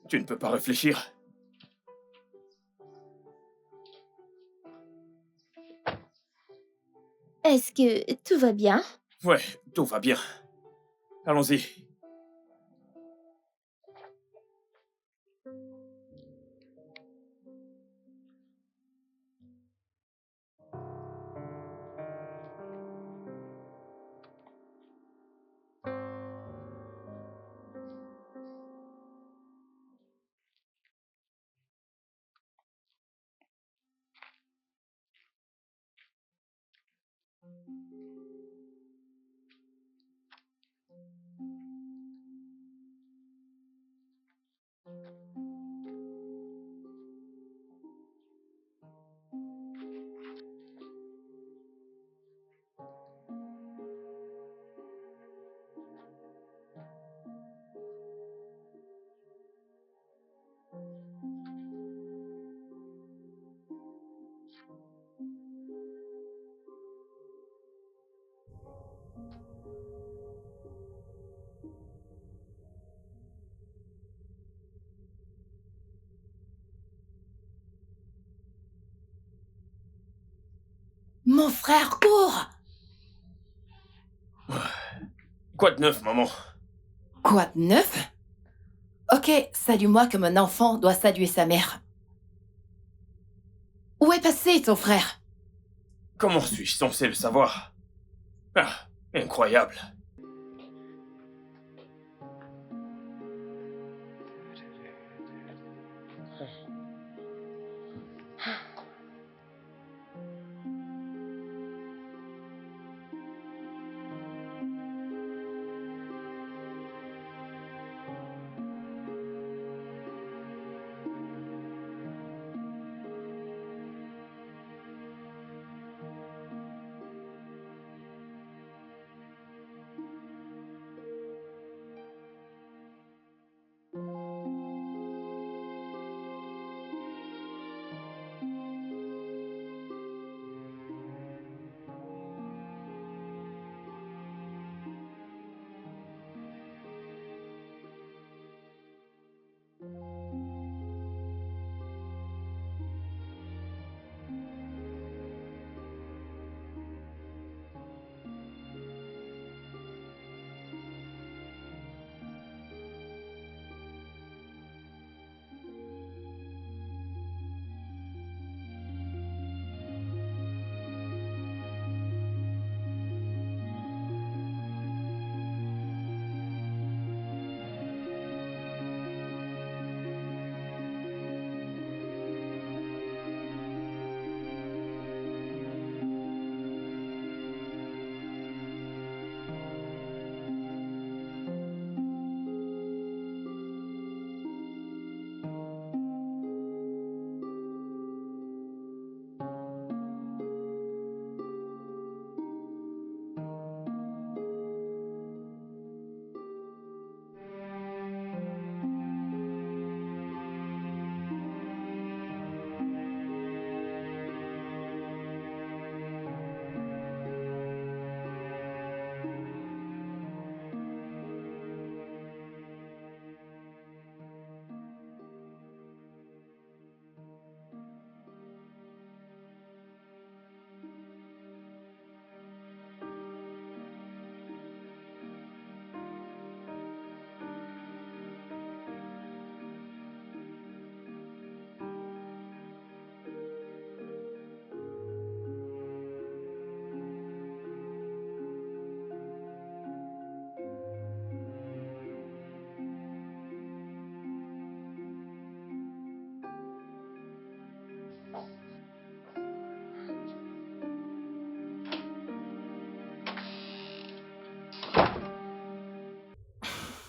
Tu ne peux pas réfléchir. Est-ce que tout va bien? Ouais, tout va bien. Allons-y. Mon frère court! Quoi de neuf, maman? Quoi de neuf? Ok, salue-moi comme un enfant doit saluer sa mère. Où est passé ton frère? Comment suis-je censé le savoir? Ah, incroyable.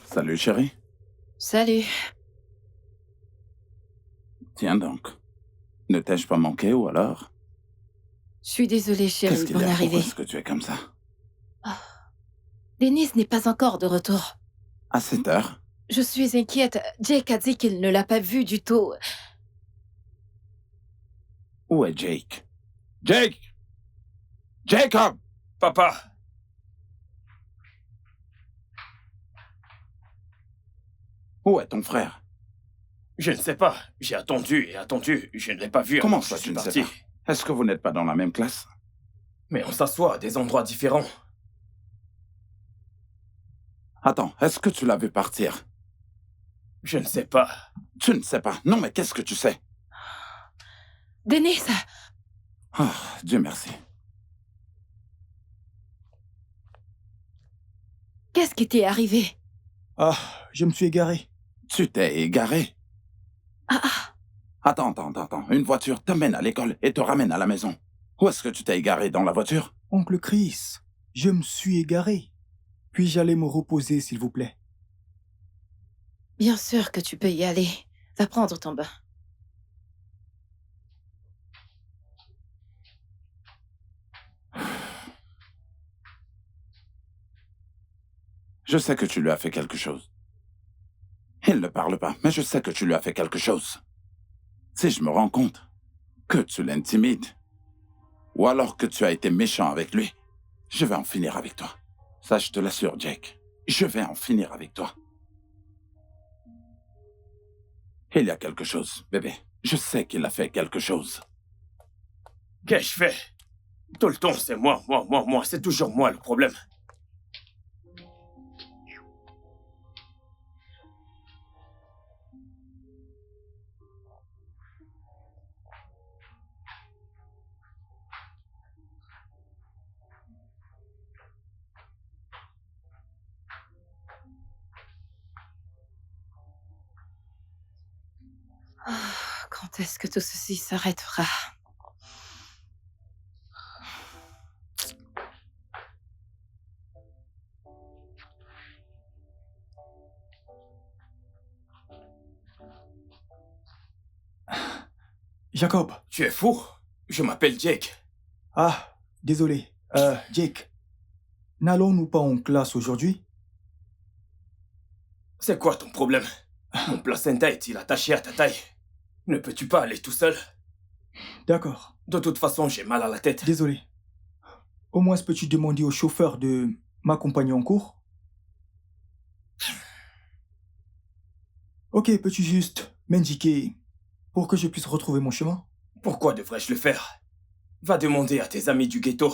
Salut, chérie. Salut. Tiens donc. Ne t'ai-je pas manqué ou alors? Je suis désolée, Qu'est-ce chérie, qu'il pour y a? Pourquoi l'arrivée. est-ce que tu es comme ça? Denis n'est pas encore de retour. À cette heure? Je suis inquiète. Jake a dit qu'il ne l'a pas vu du tout. Où est Jake? Jake! Jacob! Papa! Où est ton frère? Je ne sais pas. J'ai attendu et attendu. Je ne l'ai pas vu. Comment alors ça, je tu suis ne sais parti. pas? Est-ce que vous n'êtes pas dans la même classe? Mais on s'assoit à des endroits différents. Attends, est-ce que tu l'as vu partir? Je ne sais pas. Tu ne sais pas. Non, mais qu'est-ce que tu sais? Denis, Ah, Dieu merci. qu'est-ce qui t'est arrivé? Ah, je me suis égaré. Tu t'es égaré. Ah, ah, Attends. Une voiture t'amène à l'école et te ramène à la maison. Où est-ce que tu t'es égaré dans la voiture? Oncle Chris, je me suis égaré. Puis-je aller me reposer, s'il vous plaît? bien sûr que tu peux y aller. Va prendre ton bain. Je sais que tu lui as fait quelque chose. Il ne parle pas, mais je sais que tu lui as fait quelque chose. Si je me rends compte que tu l'intimides, ou alors que tu as été méchant avec lui, je vais en finir avec toi. Ça, je te l'assure, Jake. Je vais en finir avec toi. Il y a quelque chose, bébé. Je sais qu'il a fait quelque chose. Qu'ai-je fait? Tout le temps, c'est moi. C'est toujours moi le problème. Quand est-ce que tout ceci s'arrêtera? Jacob. Tu es fou? Je m'appelle Jake. Ah, désolé. Jake. N'allons-nous pas en classe aujourd'hui? C'est quoi ton problème? Mon placenta est-il attaché à ta taille? Ne peux-tu pas aller tout seul? D'accord. De toute façon, j'ai mal à la tête. Désolé. Au moins, peux-tu demander au chauffeur de m'accompagner en cours? Ok, peux-tu juste m'indiquer pour que je puisse retrouver mon chemin? Pourquoi devrais-je le faire? Va demander à tes amis du ghetto.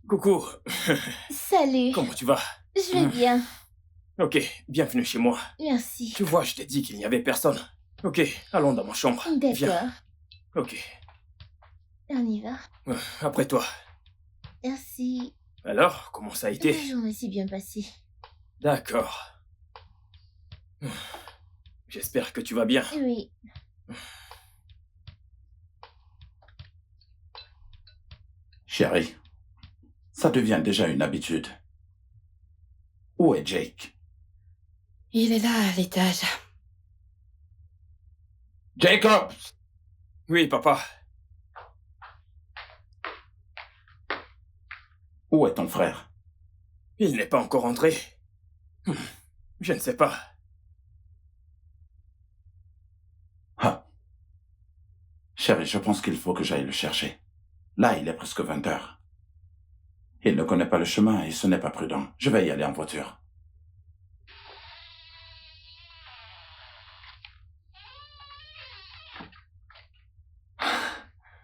Coucou. Salut. Comment tu vas? Je vais bien. Ok, bienvenue chez moi. Merci. Tu vois, je t'ai dit qu'il n'y avait personne. Ok, allons dans ma chambre. D'accord. Viens. Ok, On y va. après toi. Merci. Alors, comment ça a été? La journée s'est bien passée. D'accord. J'espère que tu vas bien. Oui. Chérie, ça devient déjà une habitude. Où est Jake? Il est là, à l'étage. Jacob! Oui, papa. Où est ton frère? Il n'est pas encore entré. Je ne sais pas. Ah. Chérie, je pense qu'il faut que j'aille le chercher. Là, il est presque 20 heures. Il ne connaît pas le chemin et ce n'est pas prudent. Je vais y aller en voiture.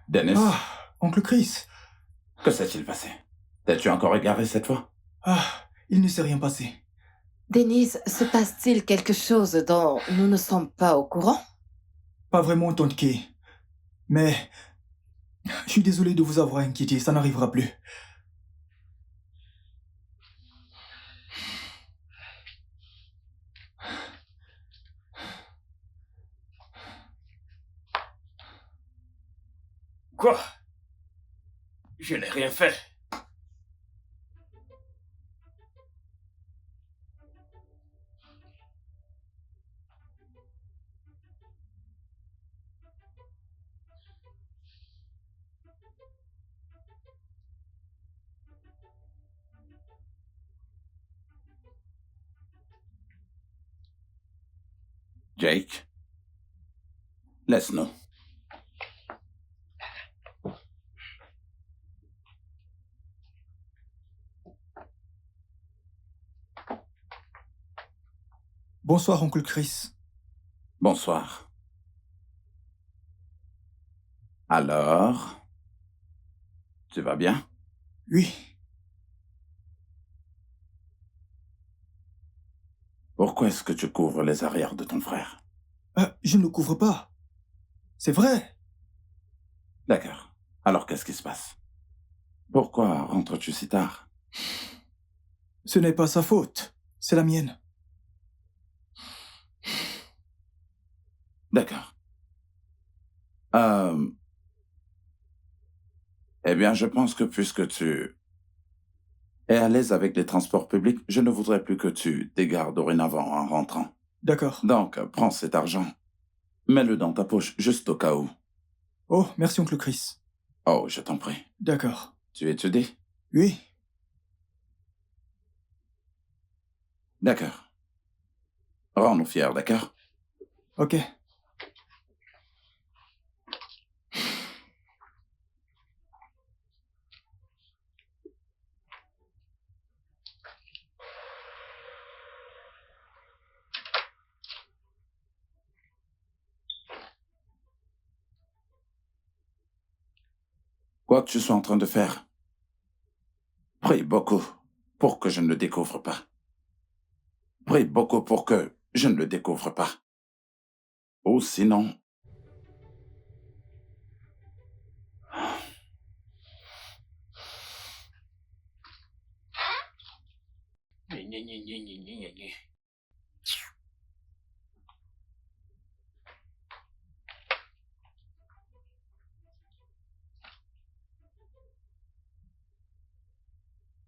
Dennis, Ah, oncle Chris. que s'est-il passé? T'es-tu encore égaré cette fois? Ah, il ne s'est rien passé. Denise, se passe-t-il quelque chose dont nous ne sommes pas au courant? Pas vraiment, tante Kay. Mais je suis désolé de vous avoir inquiété, ça n'arrivera plus. Quoi? Je n'ai rien fait. Jake, laisse-nous. Bonsoir, oncle Chris. Bonsoir. Alors, tu vas bien? Oui. Pourquoi est-ce que tu couvres les arrières de ton frère? Je ne le couvre pas. C'est vrai. D'accord. Alors qu'est-ce qui se passe? Pourquoi rentres-tu si tard? Ce n'est pas sa faute. C'est la mienne. D'accord. Eh bien, je pense que puisque tu es à l'aise avec les transports publics, je ne voudrais plus que tu t'égares dorénavant en rentrant. D'accord. Donc, prends cet argent, mets-le dans ta poche, juste au cas où. Oh, merci, oncle Chris. Oh, je t'en prie. D'accord. Tu étudies? Oui. D'accord. Rends-nous fiers, d'accord? Ok. Quoi que tu sois en train de faire, prie beaucoup pour que je ne le découvre pas. Prie beaucoup pour que je ne le découvre pas. Ou sinon...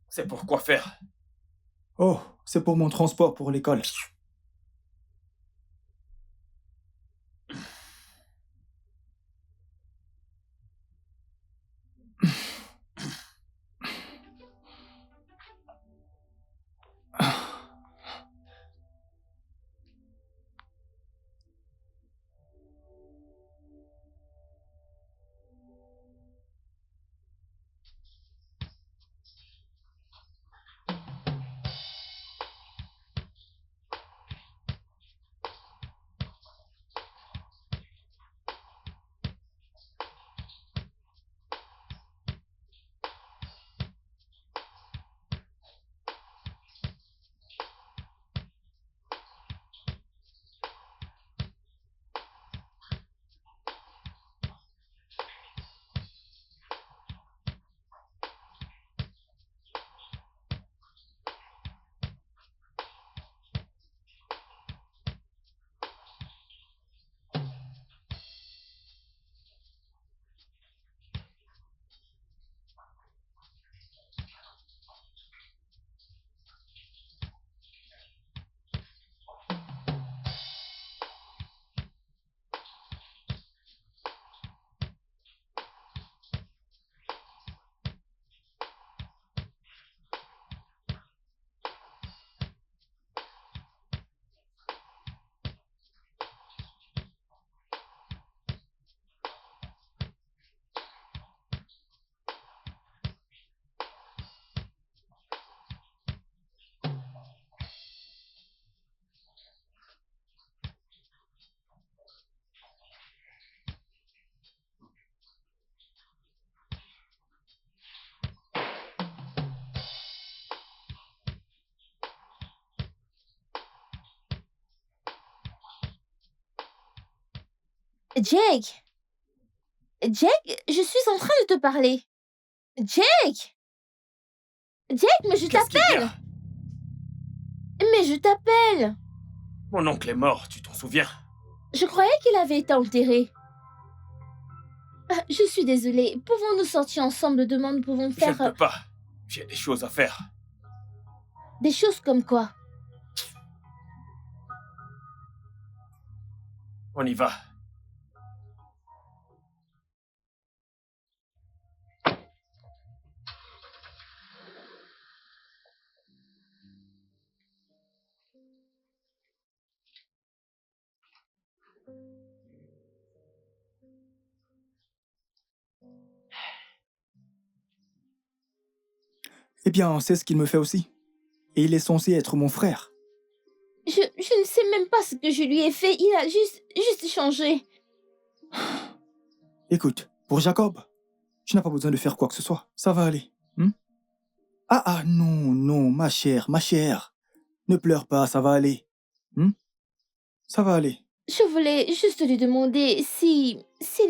C'est pour quoi faire? Oh, c'est pour mon transport pour l'école. Jake! Jake, je suis en train de te parler. Jake! Jake, mais je Qu'est-ce qu'il y t'appelle! a? Mais je t'appelle! Mon oncle est mort, tu t'en souviens? Je croyais qu'il avait été enterré. Ah, je suis désolée. Pouvons-nous sortir ensemble demain? Nous pouvons Je ne faire peux pas. J'ai des choses à faire. des choses comme quoi? On y va. Eh bien, c'est ce qu'il me fait aussi. Et il est censé être mon frère. Je ne sais même pas ce que je lui ai fait. Il a juste changé. Écoute, pour Jacob, tu n'as pas besoin de faire quoi que ce soit. Ça va aller. Ah, non, non, ma chère, ma chère. Ne pleure pas, ça va aller. Ça va aller. Je voulais juste lui demander s'il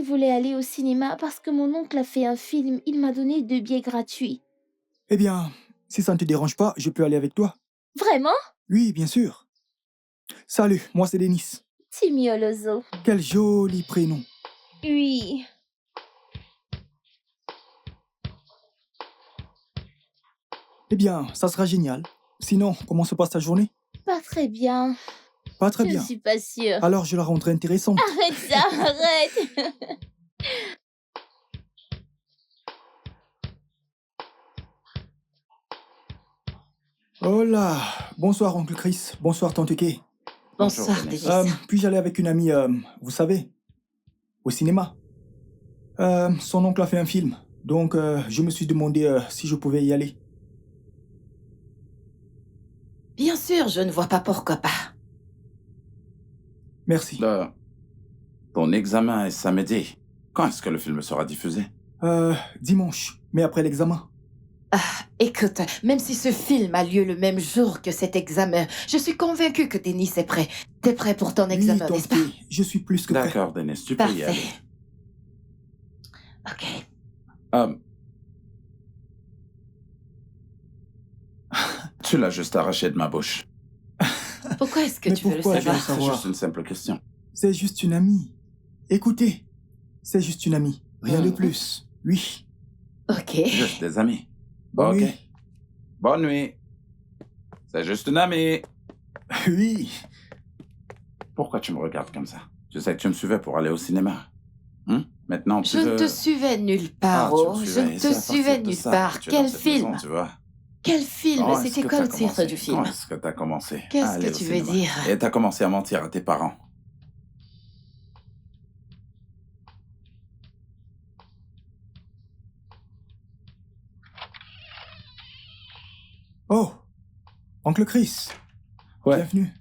voulait aller au cinéma parce que mon oncle a fait un film. Il m'a donné 2 billets gratuits. Eh bien, si ça ne te dérange pas, je peux aller avec toi. Vraiment? Oui, bien sûr. Salut, moi c'est Denis. Timmy Olozo. Quel joli prénom. Oui. Eh bien, ça sera génial. Sinon, comment se passe ta journée? Pas très bien. Pas très Je bien. ne suis pas sûre. Alors je la rendrai intéressante. Arrête ça, arrête. Oh là. Bonsoir, oncle Chris. Bonsoir, tante Kay. Bonsoir, Denis. Denis. Puis-je aller avec une amie, vous savez, au cinéma? Son oncle a fait un film, donc je me suis demandé si je pouvais y aller. Bien sûr, je ne vois pas pourquoi pas. Merci. Ton examen est samedi. Quand est-ce que le film sera diffusé? Dimanche, mais après l'examen. Écoute, même si ce film a lieu le même jour que cet examen, je suis convaincue que Denis est prêt. T'es prêt pour ton examen, Oui, n'est-ce tante pas? Kay, je suis plus que prêt. D'accord, Denis, tu peux y aller. Parfait. Ok. Tu l'as juste arraché de ma bouche. Pourquoi est-ce que Mais tu veux le pourquoi je savoir? veux C'est savoir? juste une simple question. C'est juste une amie. Écoutez, c'est juste une amie. Rien de plus. Oui. Ok. Juste des amis. Bon, Oui. ok. Bonne nuit. C'est juste une amie. Oui. Pourquoi tu me regardes comme ça? Tu sais que tu me suivais pour aller au cinéma. Maintenant, tu Je veux... ne te suivais nulle part, Ah, tu me oh. Je suivais. ne Et te c'est à partir suivais de nulle ça part. que tu es dans Quel cette film? maison, tu vois. Quel film? Quand est-ce C'était que quoi t'as le titre commencé? du film? Quand est-ce que t'as commencé à Qu'est-ce aller que au tu veux cinéma? dire? Et t'as commencé à mentir à tes parents. Oh, oncle Chris. Ouais. Bienvenue.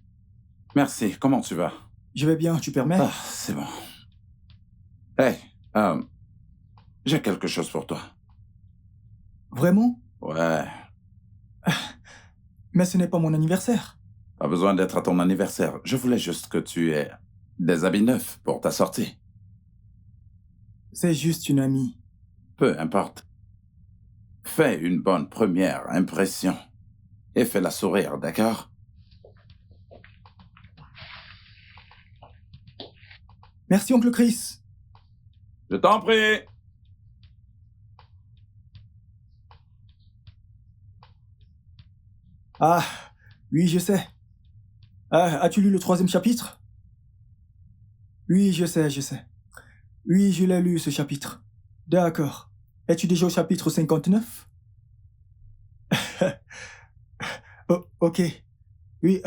Merci. Comment tu vas? Je vais bien, tu permets? Ah, c'est bon. Hey, j'ai quelque chose pour toi. Vraiment? Ouais. Mais ce n'est pas mon anniversaire. Pas besoin d'être à ton anniversaire. Je voulais juste que tu aies des habits neufs pour ta sortie. C'est juste une amie. Peu importe. Fais une bonne première impression. Et fais-la sourire, d'accord? Merci, oncle Chris. Je t'en prie. Ah, oui, je sais. Ah, as-tu lu le 3e chapitre? Oui, je sais, je sais. Oui, je l'ai lu, ce chapitre. D'accord. Es-tu déjà au chapitre 59? Oh, ok. Oui,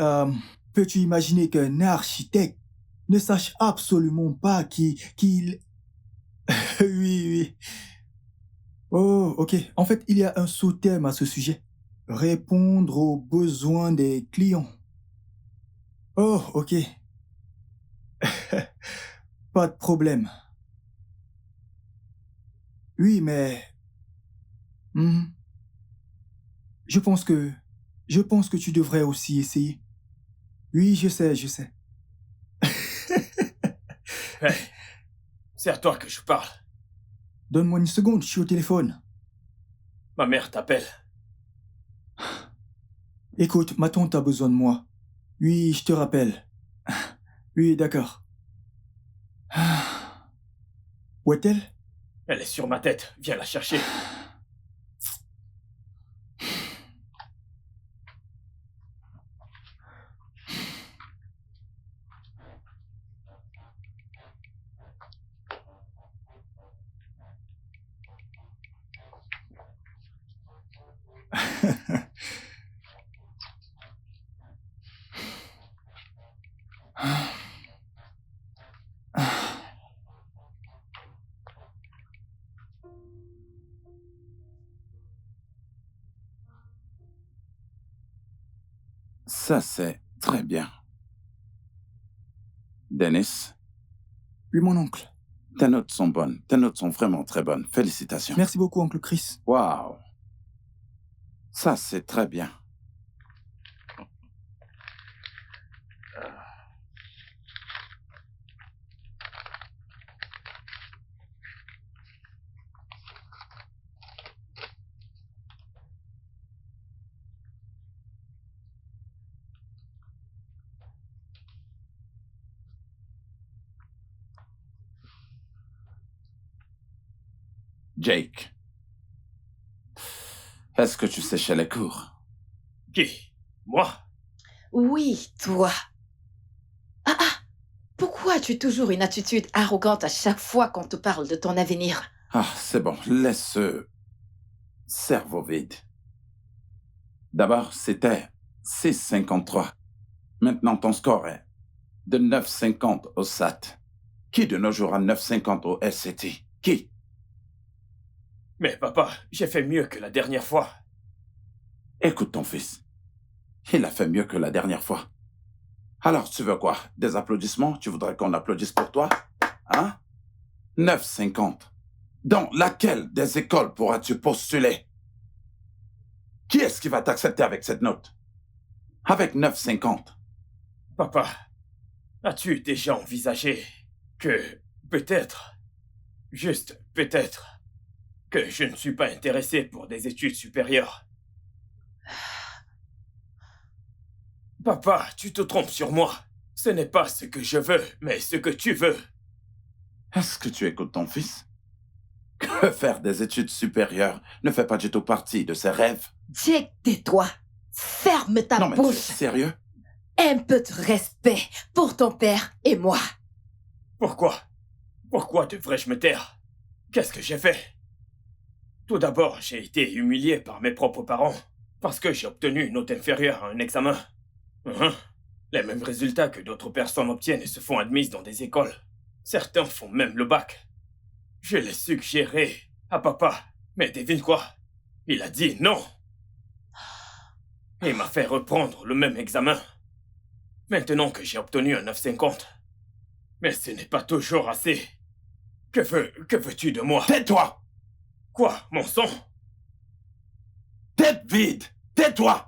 peux-tu imaginer qu'un architecte ne sache absolument pas qu'il... Oui, oui. Oh, ok. En fait, il y a un sous-thème à ce sujet. Répondre aux besoins des clients. Oh, ok. Pas de problème. Oui, mais... Mhm. Je pense que tu devrais aussi essayer. Oui, je sais, je sais. Hey, c'est à toi que je parle. Donne-moi une seconde, je suis au téléphone. Ma mère t'appelle. Écoute, ma tante a besoin de moi. Oui, je te rappelle. Oui, d'accord. Où est-elle? Elle est sur ma tête. Viens la chercher. Ça, c'est très bien. Dennis, Oui, mon oncle. tes notes sont bonnes. Tes notes sont vraiment très bonnes. Félicitations. Merci beaucoup, oncle Chris. Waouh. Ça, c'est très bien. Jake, est-ce que tu séchais les cours? Qui? Moi? Oui, toi. Pourquoi as-tu toujours une attitude arrogante à chaque fois qu'on te parle de ton avenir? Ah, c'est bon. Laisse ce cerveau vide. D'abord, c'était 6,53. Maintenant, ton score est de 9,50 au SAT. Qui de nos jours a 9,50 au SCT? Qui? Mais papa, j'ai fait mieux que la dernière fois. Écoute ton fils. Il a fait mieux que la dernière fois. Alors, tu veux quoi? Des applaudissements? Tu voudrais qu'on applaudisse pour toi? Hein? 9,50. Dans laquelle des écoles pourras-tu postuler? Qui est-ce qui va t'accepter avec cette note? Avec 9,50. Papa, as-tu déjà envisagé que peut-être, juste peut-être, que je ne suis pas intéressé pour des études supérieures? Papa, tu te trompes sur moi. Ce n'est pas ce que je veux, mais ce que tu veux. Est-ce que tu écoutes ton fils? Que faire des études supérieures ne fait pas du tout partie de ses rêves. Jake, tais-toi. Ferme ta Non, mais tu es bouche. sérieux? Un peu de respect pour ton père et moi. Pourquoi? Pourquoi devrais-je me taire? Qu'est-ce que j'ai fait? Tout d'abord, j'ai été humilié par mes propres parents parce que j'ai obtenu une note inférieure à un examen. Les mêmes résultats que d'autres personnes obtiennent et se font admises dans des écoles. Certains font même le bac. Je l'ai suggéré à papa, mais devine quoi? Il a dit non. Et m'a fait reprendre le même examen. Maintenant que j'ai obtenu un 9,50. Mais ce n'est pas toujours assez. Que veux-tu de moi? Tais-toi! Quoi, mon sang? Tête vide! Tais-toi!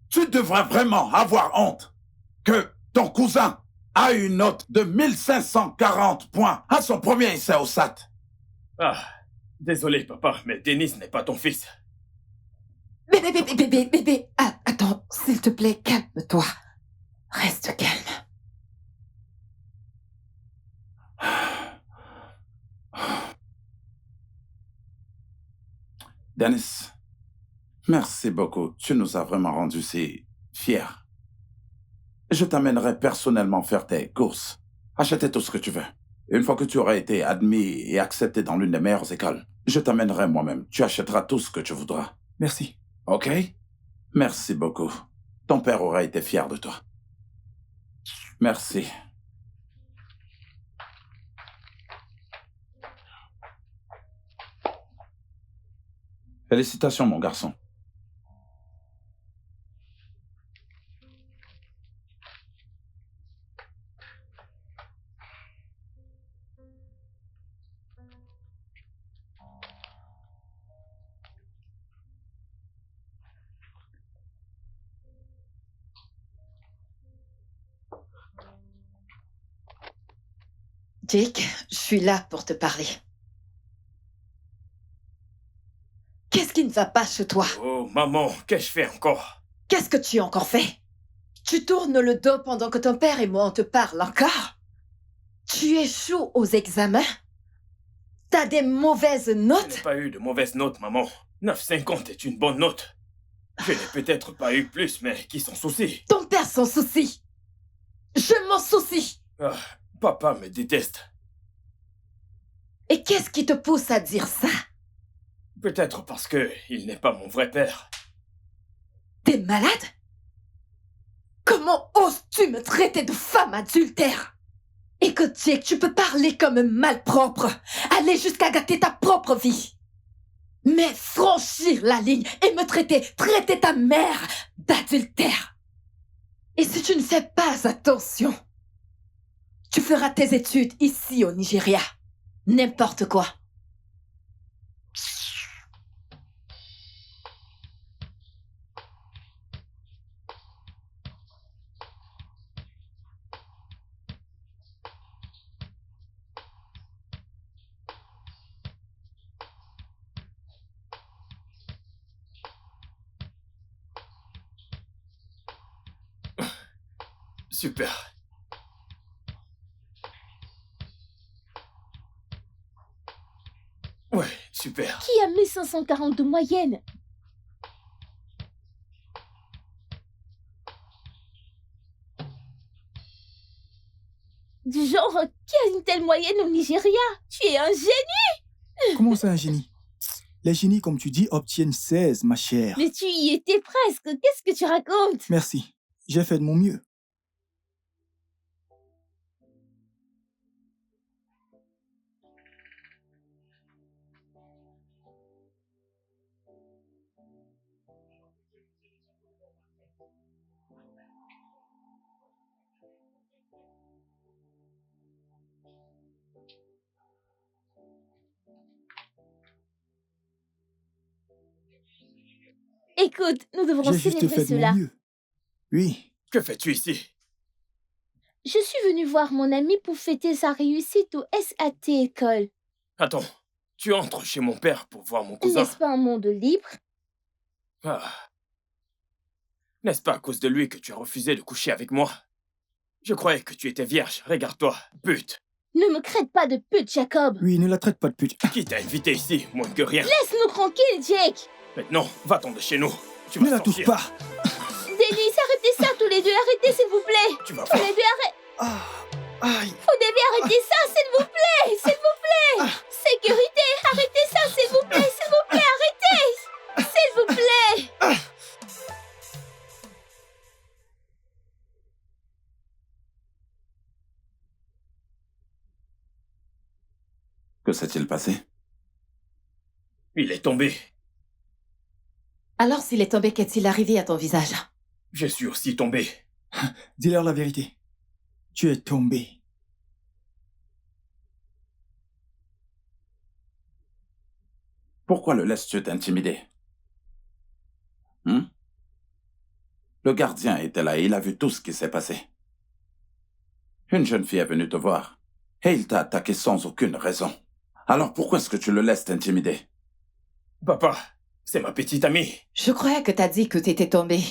Tu devrais vraiment avoir honte que ton cousin a une note de 1540 points à son premier essai au SAT. Ah, désolé papa, mais Denis n'est pas ton fils. Bébé. Ah, attends, s'il te plaît, calme-toi. Reste calme. Dennis, merci beaucoup. Tu nous as vraiment rendus si fiers. Je t'amènerai personnellement faire tes courses. Acheter tout ce que tu veux. Une fois que tu auras été admis et accepté dans l'une des meilleures écoles, je t'amènerai moi-même. Tu achèteras tout ce que tu voudras. Merci. OK? Merci beaucoup. Ton père aura été fier de toi. Merci. Félicitations, mon garçon. Jake, je suis là pour te parler. Qu'est-ce qui ne va pas chez toi? Oh, maman, qu'ai-je fait encore? Qu'est-ce que tu as encore fait? Tu tournes le dos pendant que ton père et moi on te parle encore? Tu échoues aux examens? T'as des mauvaises Je n'ai notes? pas eu de mauvaise note, maman. 9,50 est une bonne note. Je n'ai peut-être pas eu plus, mais qui s'en soucie? Ton père s'en soucie. Je m'en soucie. Ah, papa me déteste. Et qu'est-ce qui te pousse à dire ça? Peut-être parce que il n'est pas mon vrai père. T'es malade? Comment oses-tu me traiter de femme adultère? Écoute, Jake, tu peux parler comme un malpropre, aller jusqu'à gâter ta propre vie. Mais franchir la ligne et me traiter ta mère d'adultère. Et si tu ne fais pas attention, tu feras tes études ici au Nigeria. N'importe quoi. Super. Ouais, super. Qui a 1540 de moyenne? Du genre, qui a une telle moyenne au Nigeria? Tu es un génie! Comment c'est un génie? Les génies, comme tu dis, obtiennent 16, ma chère. Mais tu y étais presque. Qu'est-ce que tu racontes? Merci. J'ai fait de mon mieux. Écoute, nous devrons J'ai juste célébrer fait de mon cela. mieux. Oui. Que fais-tu ici? Je suis venue voir mon ami pour fêter sa réussite au SAT école. Attends, tu entres chez mon père pour voir mon cousin? N'est-ce pas un monde libre? Ah. N'est-ce pas à cause de lui que tu as refusé de coucher avec moi? Je croyais que tu étais vierge. Regarde-toi, pute. Ne me traite pas de pute, Jacob. Oui, ne la traite pas de pute. Qui t'a invité ici, moins que rien? Laisse-nous tranquilles, Jake. Maintenant, va-t'en de chez nous. Tu vas Ne la sortir. touche pas. Denis, arrêtez ça tous les deux. Arrêtez, s'il vous plaît. Tu vas Tous voir. les deux, arrêtez. Aïe. Vous devez arrêter ça, s'il vous plaît. S'il vous plaît. Sécurité, arrêtez ça, s'il vous plaît. S'il vous plaît, arrêtez. S'il vous plaît. Que s'est-il passé? Il est tombé. Alors, s'il est tombé, qu'est-il arrivé à ton visage? Je suis aussi tombé. Dis-leur la vérité. Tu es tombé. Pourquoi le laisses-tu t'intimider? Le gardien était là et il a vu tout ce qui s'est passé. Une jeune fille est venue te voir et il t'a attaqué sans aucune raison. Alors pourquoi est-ce que tu le laisses t'intimider? Papa, c'est ma petite amie. Je croyais que t'as dit que t'étais tombé.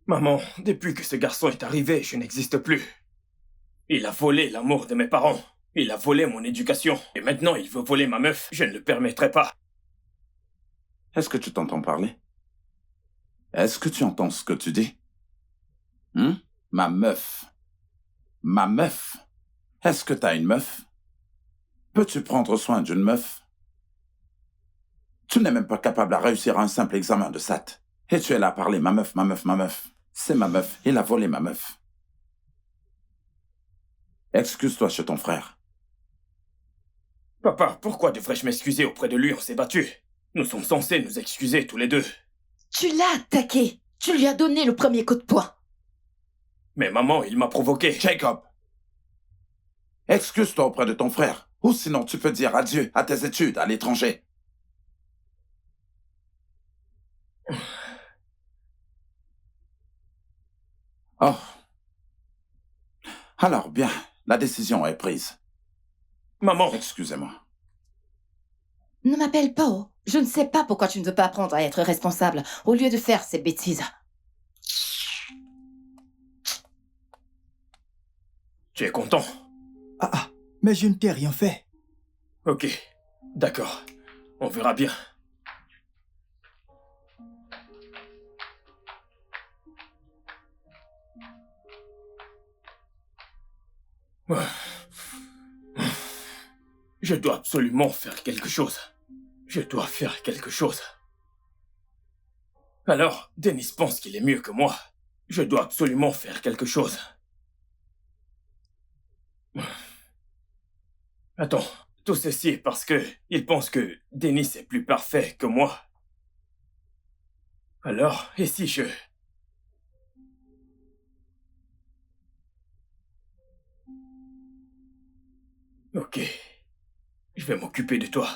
Maman, depuis que ce garçon est arrivé, je n'existe plus. Il a volé l'amour de mes parents. Il a volé mon éducation. Et maintenant, il veut voler ma meuf. Je ne le permettrai pas. Est-ce que tu t'entends parler? Est-ce que tu entends ce que tu dis? Ma meuf. Ma meuf. Est-ce que t'as une meuf? Peux-tu prendre soin d'une meuf? Tu n'es même pas capable de réussir un simple examen de SAT. Et tu es là à parler, ma meuf, ma meuf, ma meuf. C'est ma meuf, il a volé ma meuf. Excuse-toi chez ton frère. Papa, pourquoi devrais-je m'excuser auprès de lui? On s'est battu. Nous sommes censés nous excuser tous les deux. Tu l'as attaqué. Tu lui as donné le premier coup de poing. Mais maman, il m'a provoqué. Jacob, excuse-toi auprès de ton frère. Ou sinon tu peux dire adieu à tes études à l'étranger. Oh. Alors bien, la décision est prise. Maman, Excusez-moi. Ne m'appelle pas, oh. Je ne sais pas pourquoi tu ne veux pas apprendre à être responsable au lieu de faire ces bêtises. tu es content? Mais je ne t'ai rien fait. Ok, d'accord. On verra bien. Je dois absolument faire quelque chose. Je dois faire quelque chose. Alors, Denis pense qu'il est mieux que moi. Je dois absolument faire quelque chose. Attends, tout ceci est parce que il pense que Denis est plus parfait que moi. Alors, et si je... Ok, je vais m'occuper de toi.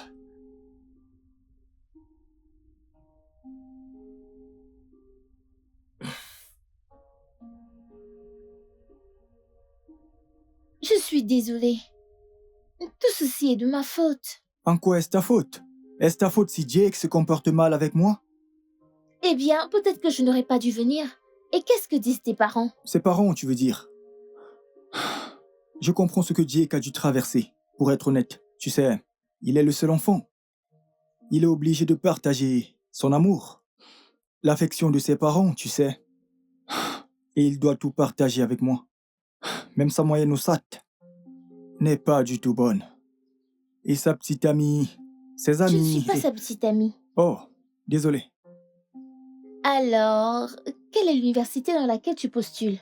Je suis désolée. Tout ceci est de ma faute. En quoi est-ce ta faute? Est-ce ta faute si Jake se comporte mal avec moi? Eh bien, peut-être que je n'aurais pas dû venir. Et qu'est-ce que disent tes parents? Ses parents, tu veux dire? Je comprends ce que Jake a dû traverser. Pour être honnête, tu sais, il est le seul enfant. Il est obligé de partager son amour, l'affection de ses parents, tu sais. Et il doit tout partager avec moi. Même sa moyenne au SAT n'est pas du tout bonne. Et sa petite amie, Ses Je ne amis... suis pas sa petite amie. Oh, désolé. Alors, quelle est l'université dans laquelle tu postules?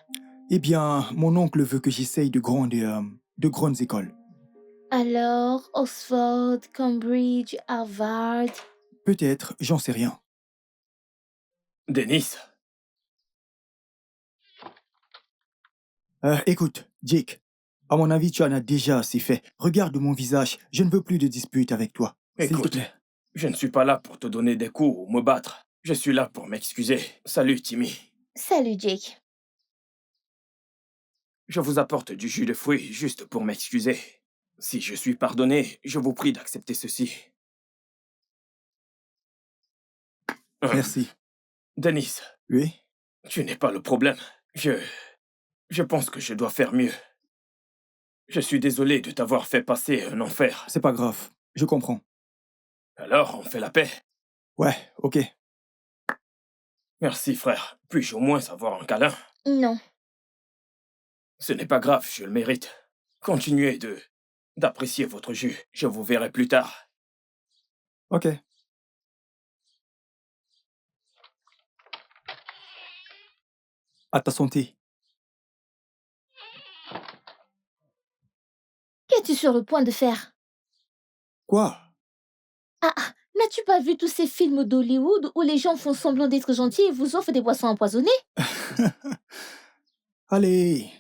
Eh bien, mon oncle veut que j'essaye de grandes écoles. Alors, Oxford, Cambridge, Harvard... Peut-être, j'en sais rien. Denis, Écoute, Jake, à mon avis, tu en as déjà assez fait. Regarde mon visage, je ne veux plus de dispute avec toi. S'il te écoute, plaît. je ne suis pas là pour te donner des coups ou me battre. Je suis là pour m'excuser. Salut, Timmy. Salut, Jake. Je vous apporte du jus de fruits juste pour m'excuser. Si je suis pardonné, je vous prie d'accepter ceci. Merci. Denis, Oui? tu n'es pas le problème. Je pense que je dois faire mieux. Je suis désolé de t'avoir fait passer un enfer. C'est pas grave, je comprends. Alors, on fait la paix. Ouais, ok. Merci, frère. Puis-je au moins avoir un câlin? Non. Ce n'est pas grave, je le mérite. Continuez d'apprécier votre jus. Je vous verrai plus tard. Ok. À ta santé. Qu'es-tu sur le point de faire? Quoi? N'as-tu pas vu tous ces films d'Hollywood où les gens font semblant d'être gentils et vous offrent des boissons empoisonnées? Allez,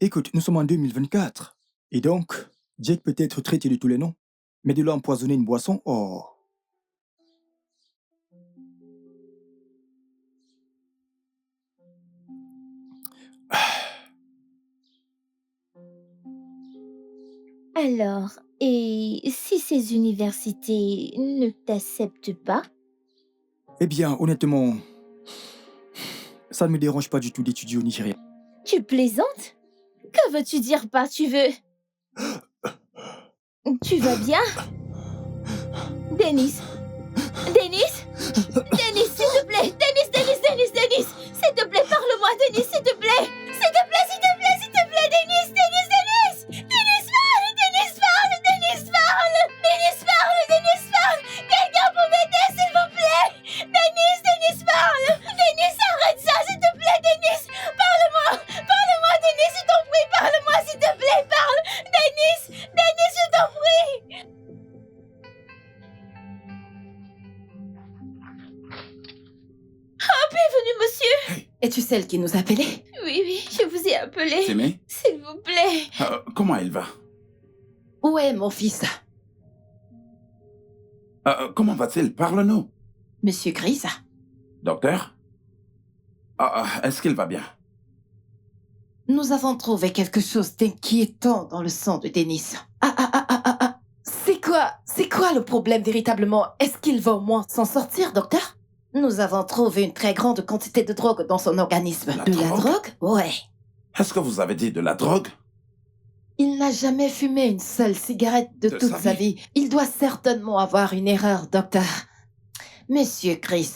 écoute, nous sommes en 2024. Et donc, Jake peut être traité de tous les noms. Mais de là empoisonner une boisson, oh. Alors, et si ces universités ne t'acceptent pas? Eh bien, honnêtement, ça ne me dérange pas du tout d'étudier au Nigeria. Tu plaisantes? Que veux-tu dire par tu veux? Tu vas bien? Denis? Denis? Denis, s'il te plaît! Denis! S'il te plaît, parle-moi, Denis, s'il te plaît! S'il te plaît, Denis! Denis, parle! Quelqu'un pour m'aider, s'il vous plaît! Denis, parle! Denis, arrête ça, s'il te plaît, Denis! Parle-moi, Denis, je t'en prie, parle-moi, s'il te plaît, parle! Denis, je t'en prie! Bienvenue, monsieur! Es-tu celle qui nous appelait? Oui, je vous ai appelé. Timmy, S'il vous plaît. comment il va? Où est mon fils? Comment va-t-il? Parle-nous. Monsieur Gris? Docteur? Est-ce qu'il va bien? Nous avons trouvé quelque chose d'inquiétant dans le sang de Denis. C'est quoi le problème véritablement? Est-ce qu'il va au moins s'en sortir, docteur? Nous avons trouvé une très grande quantité de drogue dans son organisme. La de la drogue? drogue? Ouais. Est-ce que vous avez dit de la drogue? Il n'a jamais fumé une seule cigarette de De toute sa sa vie. vie. Il doit certainement avoir une erreur, docteur. Monsieur Chris,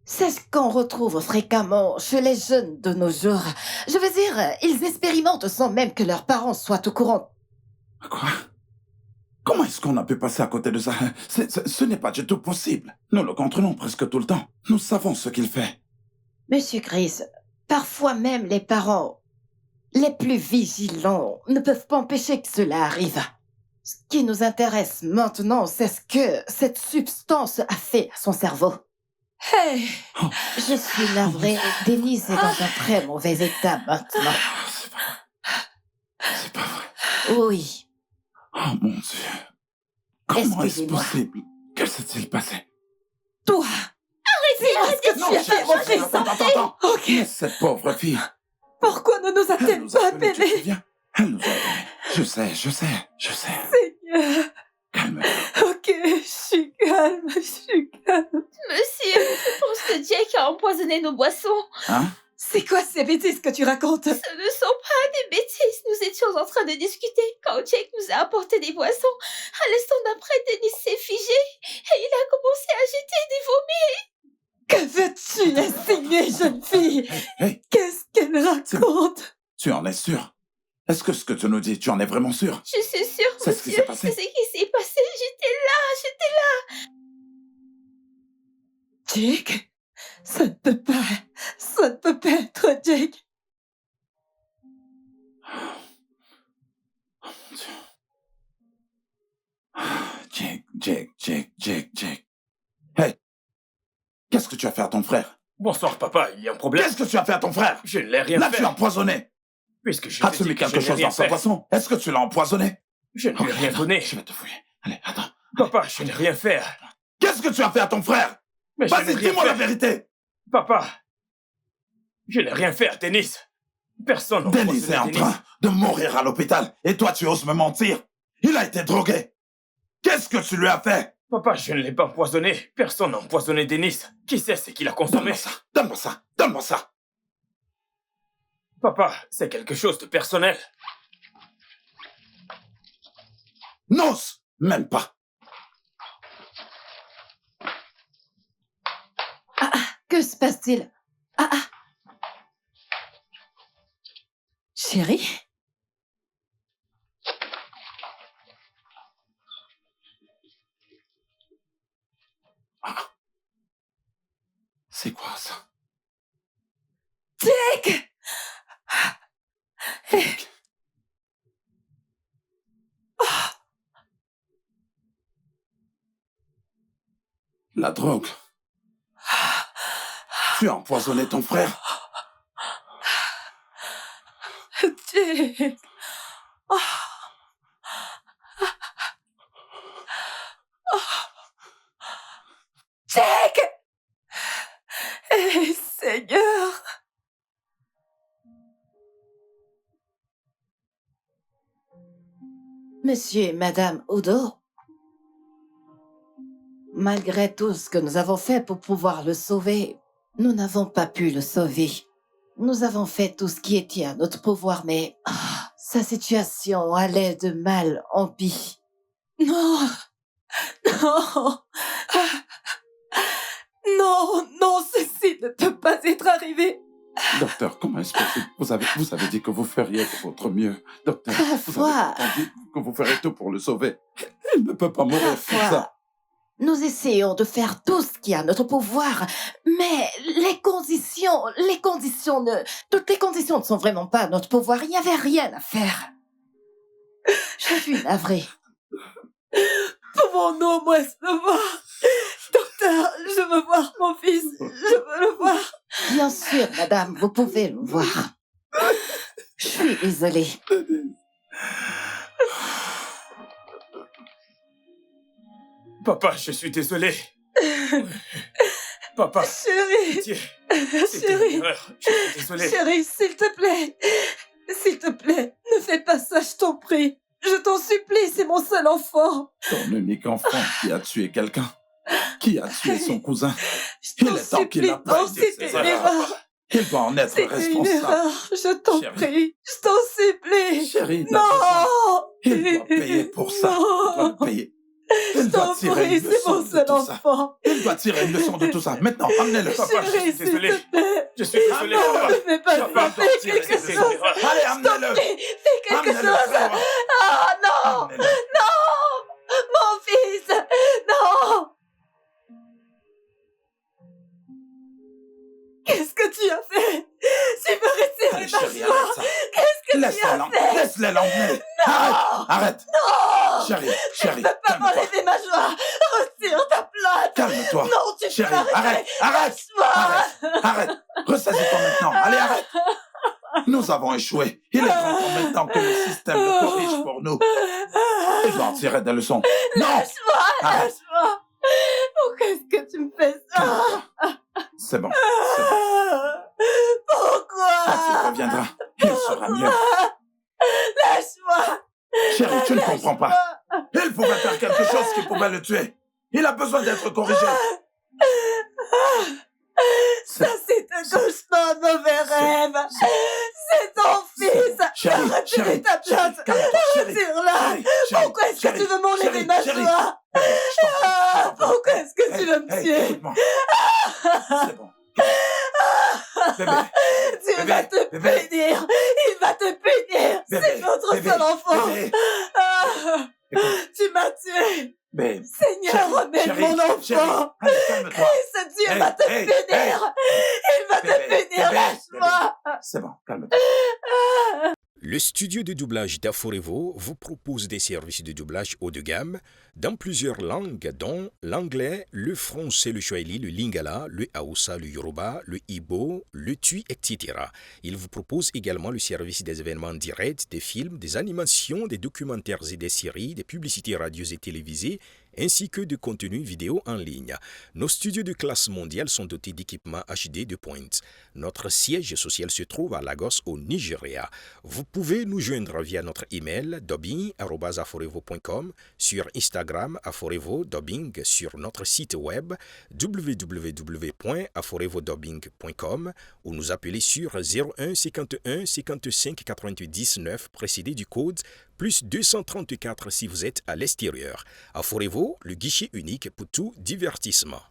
c'est ce qu'on retrouve fréquemment chez les jeunes de nos jours. Je veux dire, ils expérimentent sans même que leurs parents soient au courant. Quoi? Comment est-ce qu'on a pu passer à côté de ça? Ce n'est pas du tout possible. Nous le contrôlons presque tout le temps. Nous savons ce qu'il fait. Monsieur Chris, parfois même les parents, les plus vigilants, ne peuvent pas empêcher que cela arrive. Ce qui nous intéresse maintenant, c'est ce que cette substance a fait à son cerveau. Hey, je suis navrée. Denise est dans un très mauvais état maintenant. C'est pas vrai. C'est pas vrai. Oui. Oh mon Dieu. Comment est-ce Excusez-moi. possible? Que s'est-il passé? Toi, arrête ce que tu as fait, mon fils. Attends. Ok. Mais cette pauvre fille, Pourquoi ne nous elle a-t-elle nous a pas appelés, tu te appelés? souviens? Elle nous a appelés. Je sais. Seigneur. Calme-toi. Ok, je suis calme. Monsieur, je pense que Jake a empoisonné nos boissons. Hein? C'est quoi ces bêtises que tu racontes? Ce ne sont pas des bêtises. Nous étions en train de discuter quand Jake nous a apporté des boissons. À l'instant d'après, Denis s'est figé et il a commencé à jeter des vomis. Que veux-tu insinuer, jeune fille? Hey, Qu'est-ce qu'elle raconte? tu en es sûr? Est-ce que ce que tu nous dis, tu en es vraiment sûr? Je suis sûre, C'est ce qui monsieur. s'est passé. C'est ce qui s'est passé. J'étais là. Jake? Ça ne peut pas. Ça ne peut pas être Jake. Oh mon Dieu. Jake. Hey! Qu'est-ce que tu as fait à ton frère? Bonsoir, papa, il y a un problème. Qu'est-ce que tu as fait à ton frère? Je ne l'ai rien Là, fait. tu l'as empoisonné. Puisque je As-tu t'ai mis dit que je quelque n'ai chose rien dans sa fait. boisson? Est-ce que tu l'as empoisonné? Je ne lui ai rien donné. Je vais te fouiller. Allez, attends. Papa, je n'ai rien fait. Qu'est-ce que tu as fait à ton frère? Mais je n'ai Vas-y, rien dis-moi la fait. vérité. Papa, je n'ai rien fait à Denis. Personne n'a Denis empoisonné est en Denis. train de mourir à l'hôpital et toi, tu oses me mentir. Il a été drogué. Qu'est-ce que tu lui as fait? Papa, je ne l'ai pas empoisonné. Personne n'a empoisonné Denis. Qui sait ce qu'il a consommé? Donne-moi ça. Papa, c'est quelque chose de personnel. N'ose même pas. Que se passe-t-il? Chérie? C'est quoi ça? Jake! La drogue. Tu as empoisonné ton frère. Jake! Jake! Eh, Seigneur! Monsieur et Madame Odo, malgré tout ce que nous avons fait pour pouvoir le sauver, nous n'avons pas pu le sauver. Nous avons fait tout ce qui était à notre pouvoir, mais sa situation allait de mal en pis. Non! Non, ceci ne peut pas être arrivé. Docteur, comment est-ce possible? Vous avez dit que vous feriez de votre mieux. Docteur, vous avez pourtant dit que vous feriez tout pour le sauver. Il ne peut pas mourir comme ça. Nous essayons de faire tout ce qui est à notre pouvoir, mais toutes les conditions ne sont vraiment pas à notre pouvoir. Il n'y avait rien à faire. Je suis navrée. Pouvons-nous au moins se le voir? Docteur, je veux voir mon fils. Je veux le voir. Bien sûr, madame, vous pouvez le voir. Je suis désolée. Papa, je suis désolé. Papa, Chérie, pitié. C'était une chérie, erreur. Je suis désolé. chérie, s'il te plaît, ne fais pas ça, je t'en prie. Je t'en supplie, c'est mon seul enfant. Ton unique enfant qui a tué quelqu'un. Qui a tué son cousin. Je Il t'en est temps qu'il supplie. apprenne Non, de c'était ses une erreurs. erreur. Il va en être C'était une responsable. erreur. Je t'en Chérie. prie. Je t'en supplie. Chérie, il a besoin. Non. Il doit payer pour ça. Il doit Non. le payer. Je Il doit t'en tirer prie, une c'est leçon mon de seul tout ça. enfant. Il doit tirer une leçon de tout ça. Maintenant, emmenez-le. Papa, je suis Chérie, s'il désolé. te plaît. Je suis désolé, Non, papa. ne fais pas Papa, ça. Fais tirer quelque ses chose. erreurs. Allez, Je t'en emmenez-le. prie, fais quelque Emmenez-le chose. très loin. Ah non. Emmenez-le. Non. Mon fils. Non. Qu'est-ce que tu as fait? Tu veux retirer Allez, ma chérie, joie? arrête ça. Qu'est-ce que tu as fait? Laisse-les l'emmener. Non. Arrête. Non. Chérie, Tu ne peux pas calme-toi. m'enlever ma joie. Retire ta plainte. Calme-toi. Non, tu peux Chérie, l'arrêter. arrête. Lâche-moi. Arrête. Ressaisis-toi maintenant. Allez, arrête. Nous avons échoué. Il est grand temps maintenant que le système le corrige pour nous. Il doit en tirer des leçons. Non. Lâche-moi. Arrête. Lâche-moi. Pourquoi est-ce que tu me fais ça? Calme-toi. C'est bon. C'est bon. Pourquoi? Quand il reviendra, il sera mieux. Lâche-moi. Chérie, tu ne comprends pas. Il pouvait faire quelque chose qui pouvait le tuer. Il a besoin d'être corrigé. Ça, c'est un cauchemar, de mauvais rêve. C'est ton fils. Chérie, Retire chérie, ta plainte. chérie, calme-toi, chérie. Retire-la. Chérie, chérie, Pourquoi est-ce que chérie, tu veux m'enlever chérie, ma chérie. joie? Je t'en prie. Pourquoi est-ce que tu veux me Hey, tuer? écoute-moi. C'est bon. Bébé, Dieu va te punir. Il va te punir. C'est notre seul enfant. Bébé, Ah, écoute, tu m'as tué. bébé. Seigneur, remets mon enfant. Allez, calme-toi. Ce Dieu Hey, va te hey, punir. hey. Il va te Bébé, punir. bébé, Lâche-moi. C'est bon, calme-toi. Le studio de doublage d'Aforevo vous propose des services de doublage haut de gamme dans plusieurs langues, dont l'anglais, le français, le swahili, le lingala, le haoussa, le yoruba, le igbo, le tui, etc. Il vous propose également le service des événements directs, des films, des animations, des documentaires et des séries, des publicités radio et télévisées, ainsi que de contenus vidéo en ligne. Nos studios de classe mondiale sont dotés d'équipements HD de pointe. Notre siège social se trouve à Lagos, au Nigeria. Vous pouvez nous joindre via notre email dubbing@aforevo.com, sur Instagram Aforevo Dubbing, sur notre site web www.aforevodubbing.com ou nous appeler sur 01 51 55 90 9 précédé du code plus 234 si vous êtes à l'extérieur. Aforevo, le guichet unique pour tout divertissement.